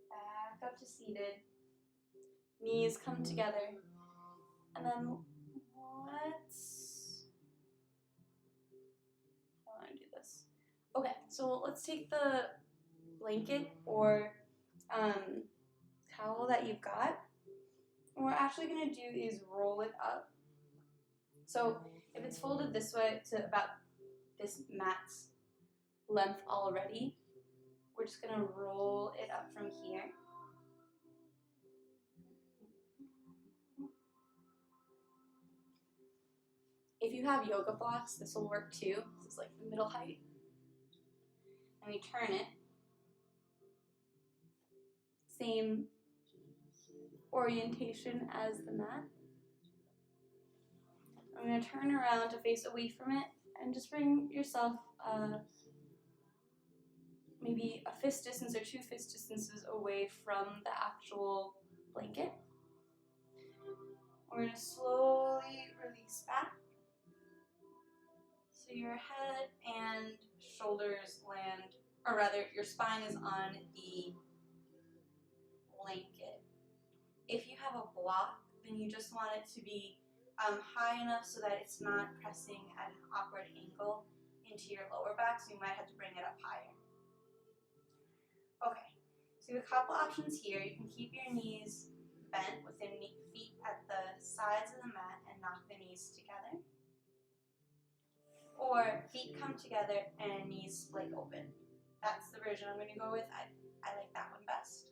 Speaker 1: Back up to seated. Knees come together. And then I want to do this. Okay, so let's take the blanket or towel that you've got. And what we're actually going to do is roll it up. So if it's folded this way to about this mat's length already, we're just going to roll it up from here. If you have yoga blocks, this will work too. This is like the middle height. And we turn it. same orientation as the mat. I'm going to turn around to face away from it and just bring yourself maybe a fist distance or 2 fist distances away from the actual blanket. We're going to slowly release back. So your head and shoulders land, or rather your spine is on the blanket. If you have a block, then you just want it to be high enough so that it's not pressing at an awkward angle into your lower back, so you might have to bring it up higher. Okay, so you have a couple options here. You can keep your knees bent with your feet at the sides of the mat and knock the knees together. Or feet come together and knees split open. That's the version I'm going to go with. I like that one best.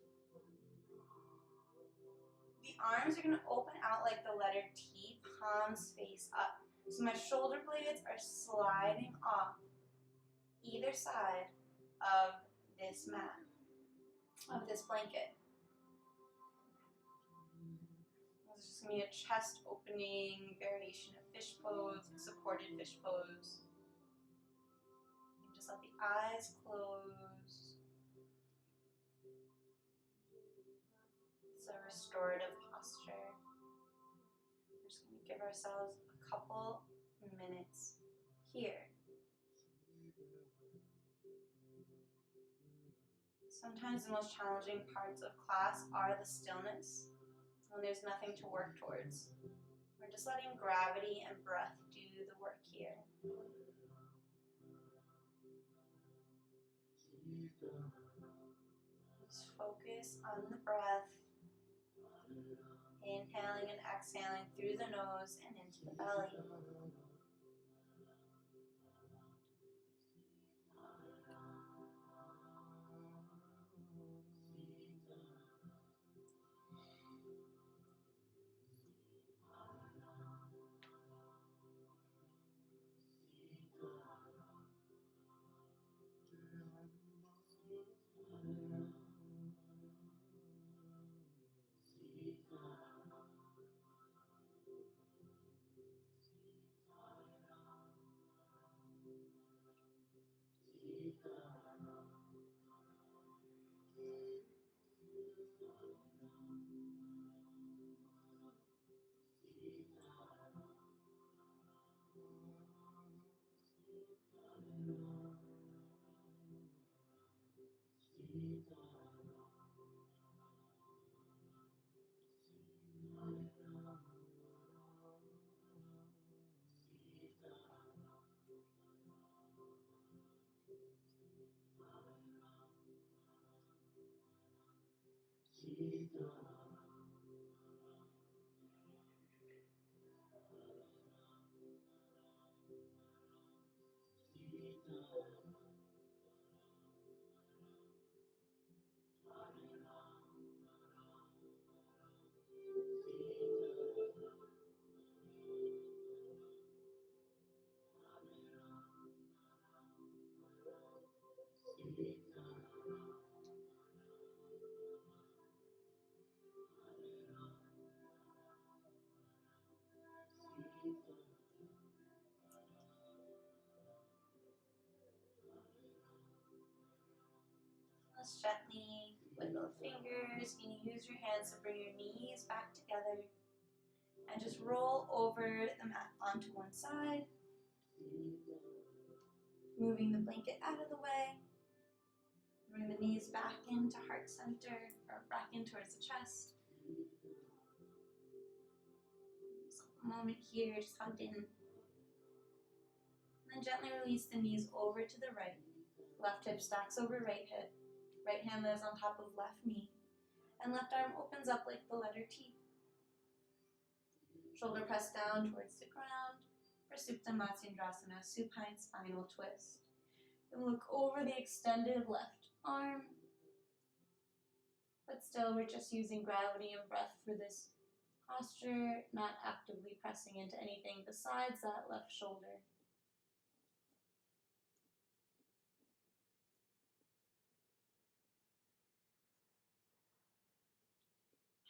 Speaker 1: The arms are going to open out like the letter T, palms face up. So my shoulder blades are sliding off either side of this mat, of this blanket. This is just going to be a chest opening variation of fish pose, supported fish pose. And just let the eyes close. It's a restorative posture. We're just going to give ourselves a couple minutes here. Sometimes the most challenging parts of class are the stillness, when there's nothing to work towards. We're just letting gravity and breath do the work here. Just focus on the breath, inhaling and exhaling through the nose and into the belly. Let's gently wiggle the fingers. You can use your hands to bring your knees back together and just roll over the mat onto one side, moving the blanket out of the way. Bring the knees back into heart center, or back in towards the chest. Just a moment here, just hugged in. And then gently release the knees over to the right. Left hip stacks over right hip. Right hand lays on top of left knee. And left arm opens up like the letter T. Shoulder pressed down towards the ground for Supta Matsyendrasana, supine spinal twist. And look over the extended left arm. But still, we're just using gravity and breath for this posture, not actively pressing into anything besides that left shoulder.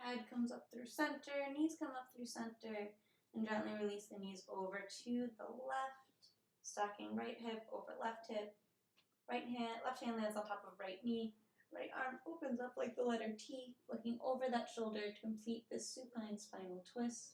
Speaker 1: Head comes up through center, knees come up through center, and gently release the knees over to the left, stacking right hip over left hip. Left hand lands on top of right knee. Right arm opens up like the letter T, looking over that shoulder to complete this supine spinal twist.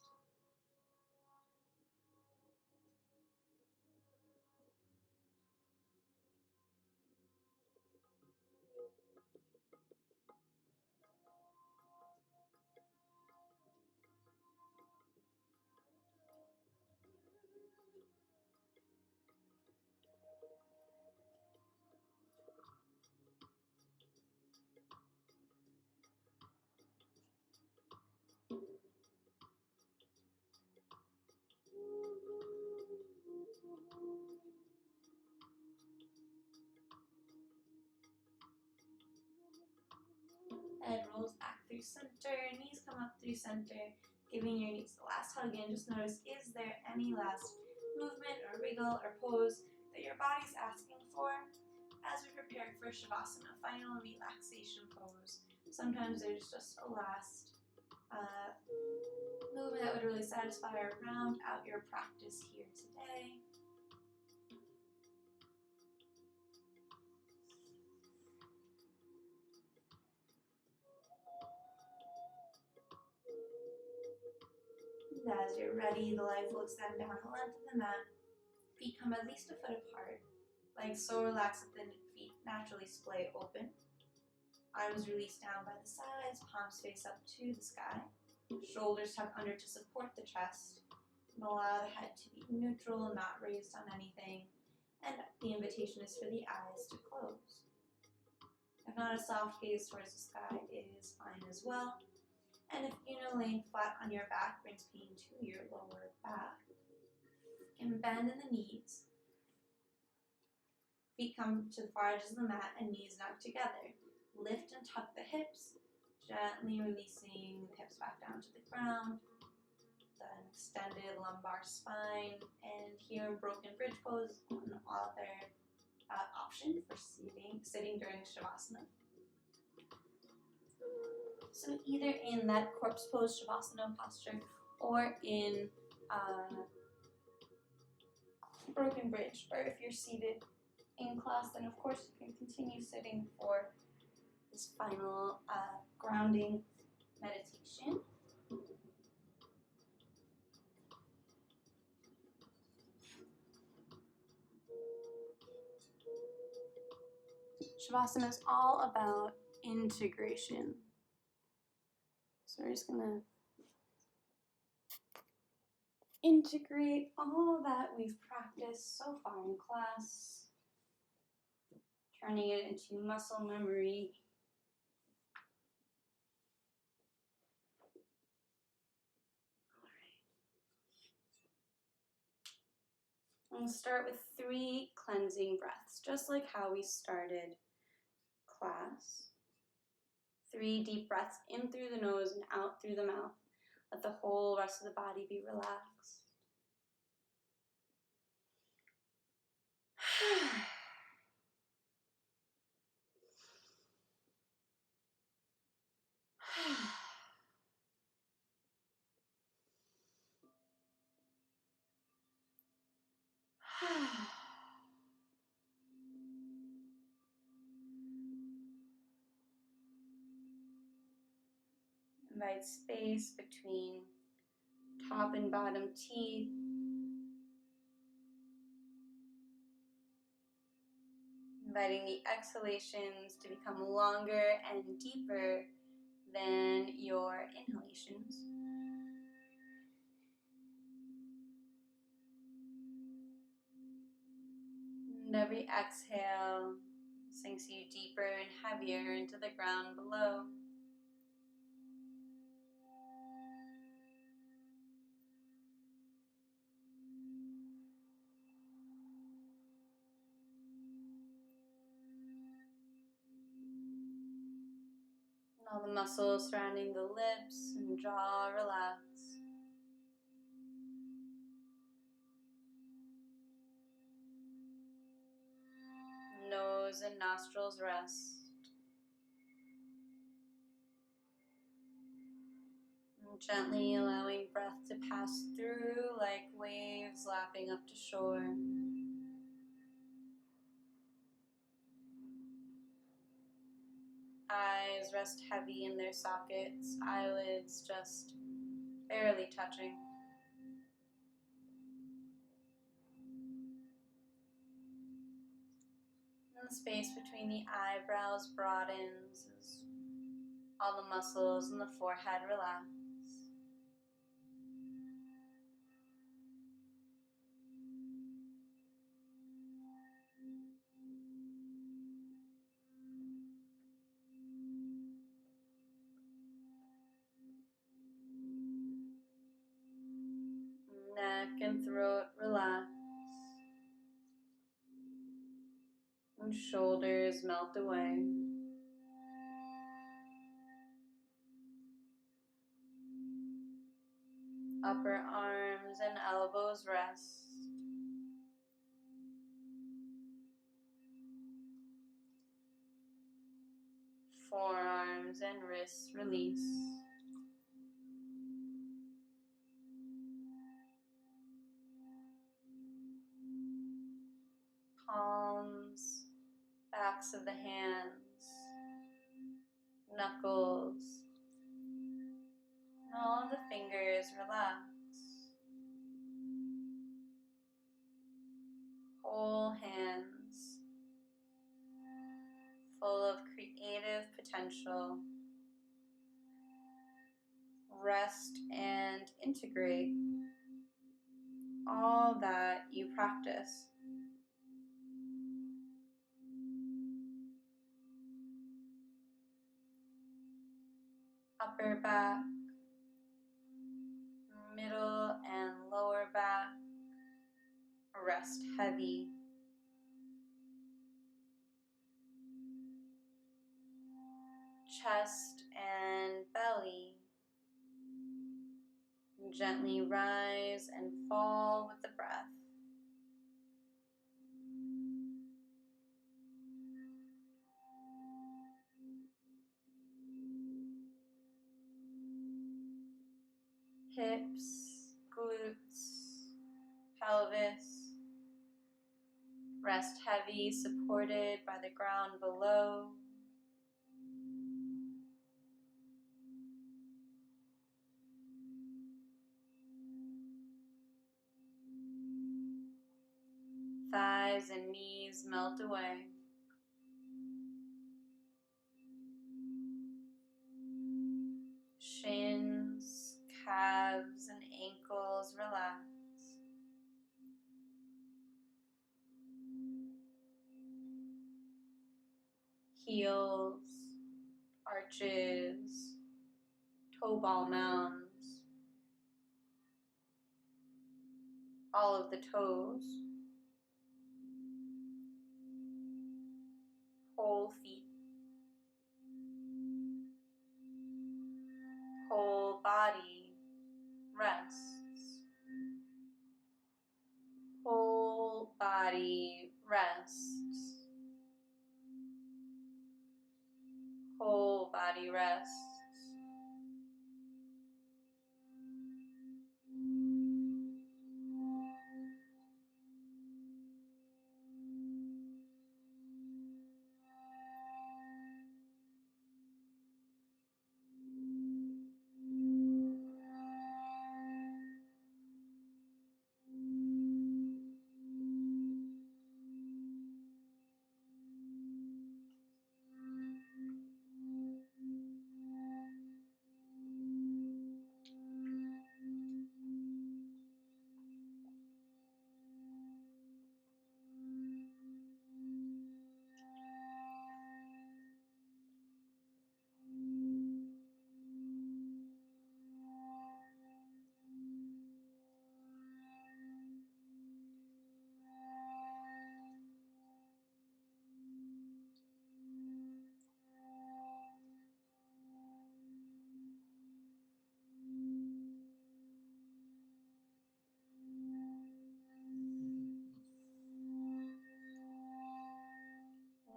Speaker 1: Head rolls back through center, knees come up through center, giving your knees the last hug in. Just notice, is there any last movement or wriggle or pose that your body's asking for as we prepare for Shavasana, final relaxation pose. Sometimes there's just a last movement that would really satisfy or round out your practice here today. As you're ready, the legs will extend down the length of the mat. Feet come at least a foot apart. Legs so relaxed that the feet naturally splay open. Arms release down by the sides, palms face up to the sky. Shoulders tuck under to support the chest. And allow the head to be neutral, not raised on anything. And the invitation is for the eyes to close. If not, a soft gaze towards the sky is fine as well. And if laying flat on your back brings pain to your lower back, you can bend in the knees. Feet come to the far edges of the mat and knees knock together. Lift and tuck the hips, gently releasing the hips back down to the ground. The extended lumbar spine, and here in broken bridge pose, an other option for sitting during Shavasana. So either in that corpse pose Shavasana posture or in broken bridge, or if you're seated in class, then of course you can continue sitting for this final grounding meditation. Shavasana is all about integration. So we're just going to integrate all that we've practiced so far in class, turning it into muscle memory. All right. We'll start with 3 cleansing breaths, just like how we started class. 3 deep breaths in through the nose and out through the mouth. Let the whole rest of the body be relaxed. Invite space between top and bottom teeth. Inviting the exhalations to become longer and deeper than your inhalations. And every exhale sinks you deeper and heavier into the ground below. And all the muscles surrounding the lips and jaw relax. Nose and nostrils rest. Gently allowing breath to pass through like waves lapping up to shore. Eyes rest heavy in their sockets, eyelids just barely touching. And the space between the eyebrows broadens as all the muscles in the forehead relax. Neck and throat relax. And shoulders melt away. Upper arms and elbows rest. Forearms and wrists release. Palms, backs of the hands, knuckles, and all the fingers relax. Whole hands, full of creative potential. Rest and integrate all that you practice. Upper back, middle and lower back, rest heavy. Chest and belly, gently rise and fall with the breath. Hips, glutes, pelvis, rest heavy, supported by the ground below. Thighs and knees melt away. Shins, calves, and ankles relax. Heels, arches, toe ball mounds, all of the toes, whole feet, whole body rests, whole body rests, whole body rests.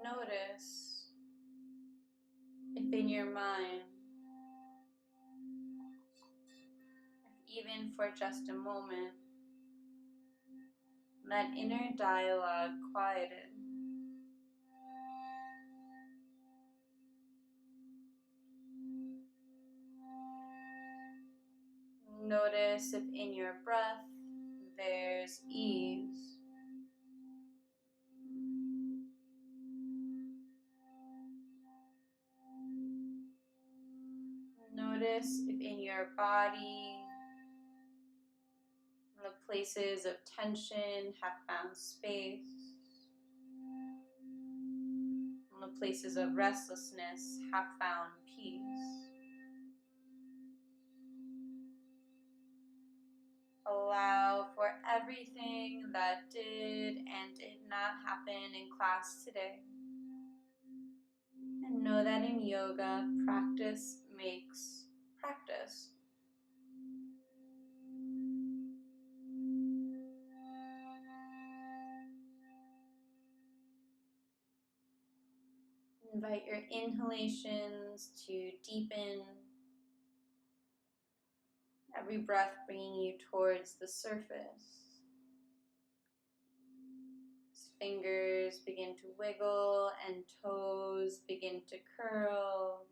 Speaker 1: Notice if in your mind even for just a moment, that inner dialogue quieted. Notice if in your breath there's ease. Notice if in your body the places of tension have found space. And the places of restlessness have found peace. Allow for everything that did and did not happen in class today. And know that in yoga, practice makes practice. Invite your inhalations to deepen. Every breath bringing you towards the surface. As fingers begin to wiggle and toes begin to curl.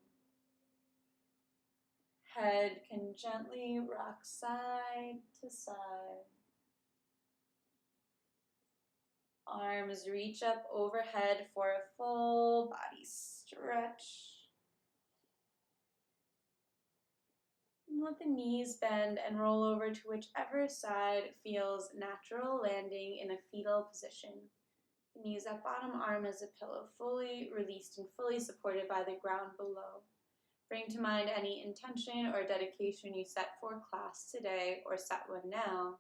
Speaker 1: Head can gently rock side to side. Arms reach up overhead for a full body stretch. Let the knees bend and roll over to whichever side feels natural, landing in a fetal position. You can use that bottom arm as a pillow, fully released and fully supported by the ground below. Bring to mind any intention or dedication you set for class today or set one now.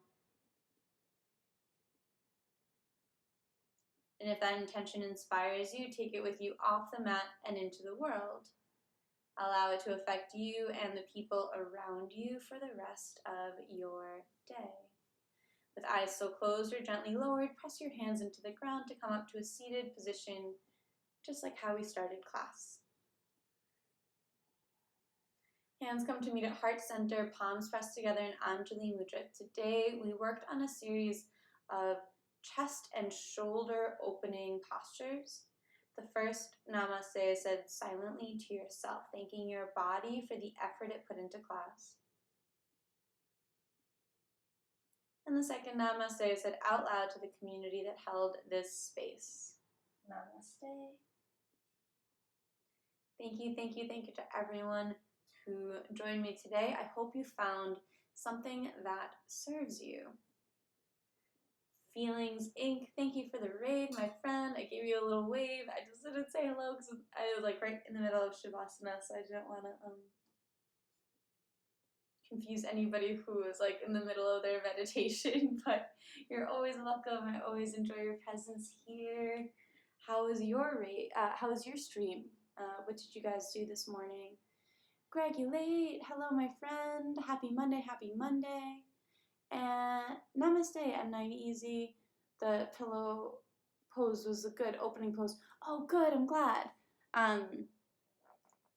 Speaker 1: And if that intention inspires you, take it with you off the mat and into the world. Allow it to affect you and the people around you for the rest of your day. With eyes still closed or gently lowered, press your hands into the ground to come up to a seated position, just like how we started class. Hands come to meet at heart center, palms pressed together in Anjali Mudra. Today, we worked on a series of chest and shoulder opening postures. The first namaste is said silently to yourself, thanking your body for the effort it put into class. And the second namaste is said out loud to the community that held this space. Namaste. Thank you to everyone who joined me today. I hope you found something that serves you. Feelings Inc., thank you for the raid, my friend. I gave you a little wave. I just didn't say hello because I was like right in the middle of Shavasana, so I didn't want to confuse anybody who was like in the middle of their meditation, but you're always welcome. I always enjoy your presence here. How was your raid? How was your stream? What did you guys do this morning? Greg, you late. Hello, my friend. Happy Monday, happy Monday. And namaste, M9 Easy. The pillow pose was a good opening pose. Oh, good, I'm glad. Sometimes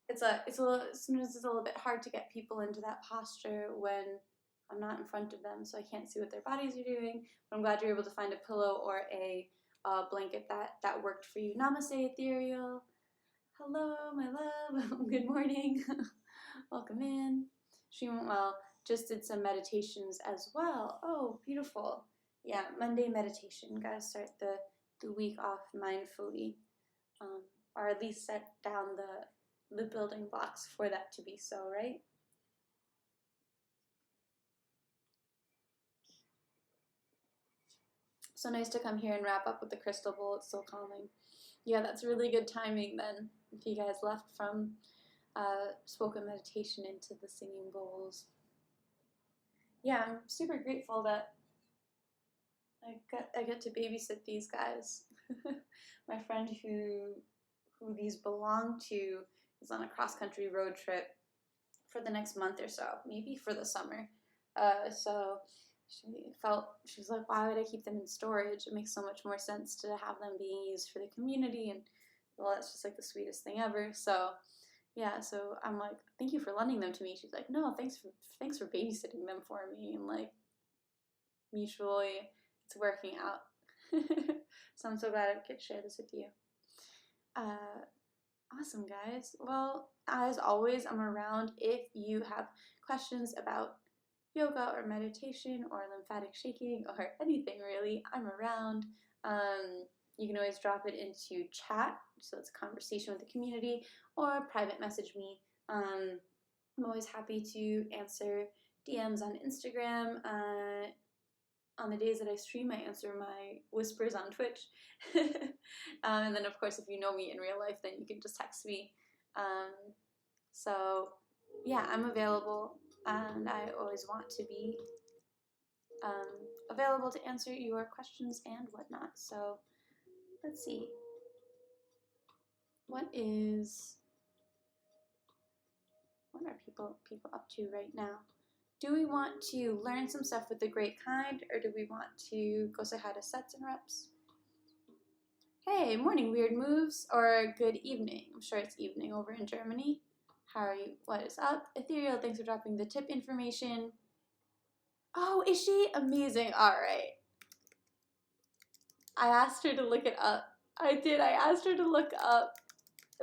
Speaker 1: it's a little bit hard to get people into that posture when I'm not in front of them, so I can't see what their bodies are doing. But I'm glad you're able to find a pillow or a blanket that worked for you. Namaste, Ethereal. Hello, my love. Good morning. Welcome in. She went well. Just did some meditations as well. Oh, beautiful. Yeah, Monday meditation. Gotta start the week off mindfully, or at least set down the building blocks for that to be so, right? So nice to come here and wrap up with the crystal bowl. It's so calming. Yeah, that's really good timing then, if you guys left from spoken meditation into the singing bowls. Yeah, I'm super grateful that I get to babysit these guys. My friend who these belong to is on a cross-country road trip for the next month or so, maybe for the summer. So she was like, why would I keep them in storage? It makes so much more sense to have them being used for the community, and well, that's just like the sweetest thing ever. So yeah, so I'm like, thank you for lending them to me. She's like, no, thanks for babysitting them for me, and like mutually it's working out. So I'm so glad I could share this with you. Awesome, guys. Well, as always, I'm around if you have questions about yoga or meditation or lymphatic shaking or anything really. I'm around. You can always drop it into chat, so it's a conversation with the community, or private message me. I'm always happy to answer DMs on Instagram. On the days that I stream, I answer my whispers on Twitch. And then, of course, if you know me in real life, then you can just text me. So, yeah, I'm available, and I always want to be available to answer your questions and whatnot. So, let's see. What are people up to right now? Do we want to learn some stuff with the great kind, or do we want to go say hi to sets and reps? Hey, morning, weird moves, or good evening. I'm sure it's evening over in Germany. How are you? What is up? Ethereal, thanks for dropping the tip information. Oh, is she? Amazing. All right. I asked her to look it up. I did. I asked her to look up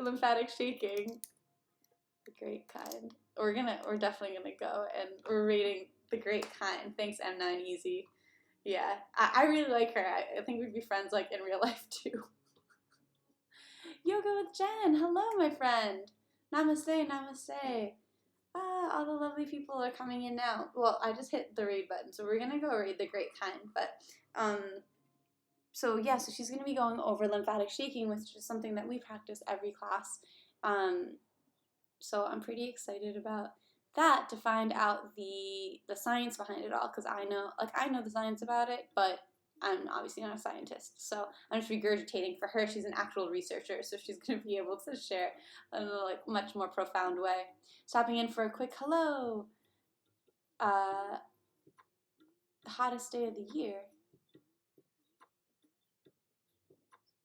Speaker 1: lymphatic shaking. The great kind. We're definitely gonna go, and we're rating the great kind. Thanks, M9 Easy. Yeah, I really like her. I think we'd be friends like in real life too. Yoga with Jen. Hello, my friend. Namaste, namaste. All the lovely people are coming in now. Well, I just hit the raid button, so we're gonna go raid the great kind. But so yeah, so she's gonna be going over lymphatic shaking, which is something that we practice every class. So I'm pretty excited about that, to find out the science behind it all, because I know the science about it, but I'm obviously not a scientist, so I'm just regurgitating for her. She's an actual researcher, so she's going to be able to share in a much more profound way. Stopping in for a quick hello. The hottest day of the year.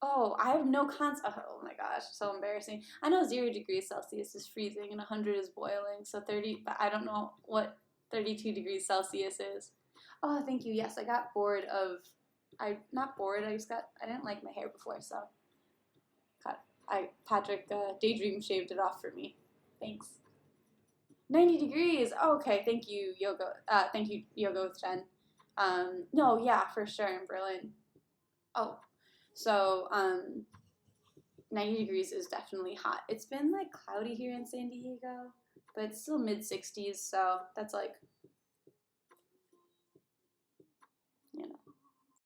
Speaker 1: Oh, I have no oh my gosh, so embarrassing. I know 0 degrees Celsius is freezing and 100 is boiling, so 30, but I don't know what 32 degrees Celsius is. Oh, thank you. Yes, I got bored of, not bored, I didn't like my hair before, so Patrick Daydream shaved it off for me. Thanks. 90 degrees. Oh, okay, thank you, Yoga. Thank you, Yoga with Jen. No, yeah, for sure, in Berlin. Oh, so 90 degrees is definitely hot. It's been cloudy here in San Diego, but it's still mid 60s, so that's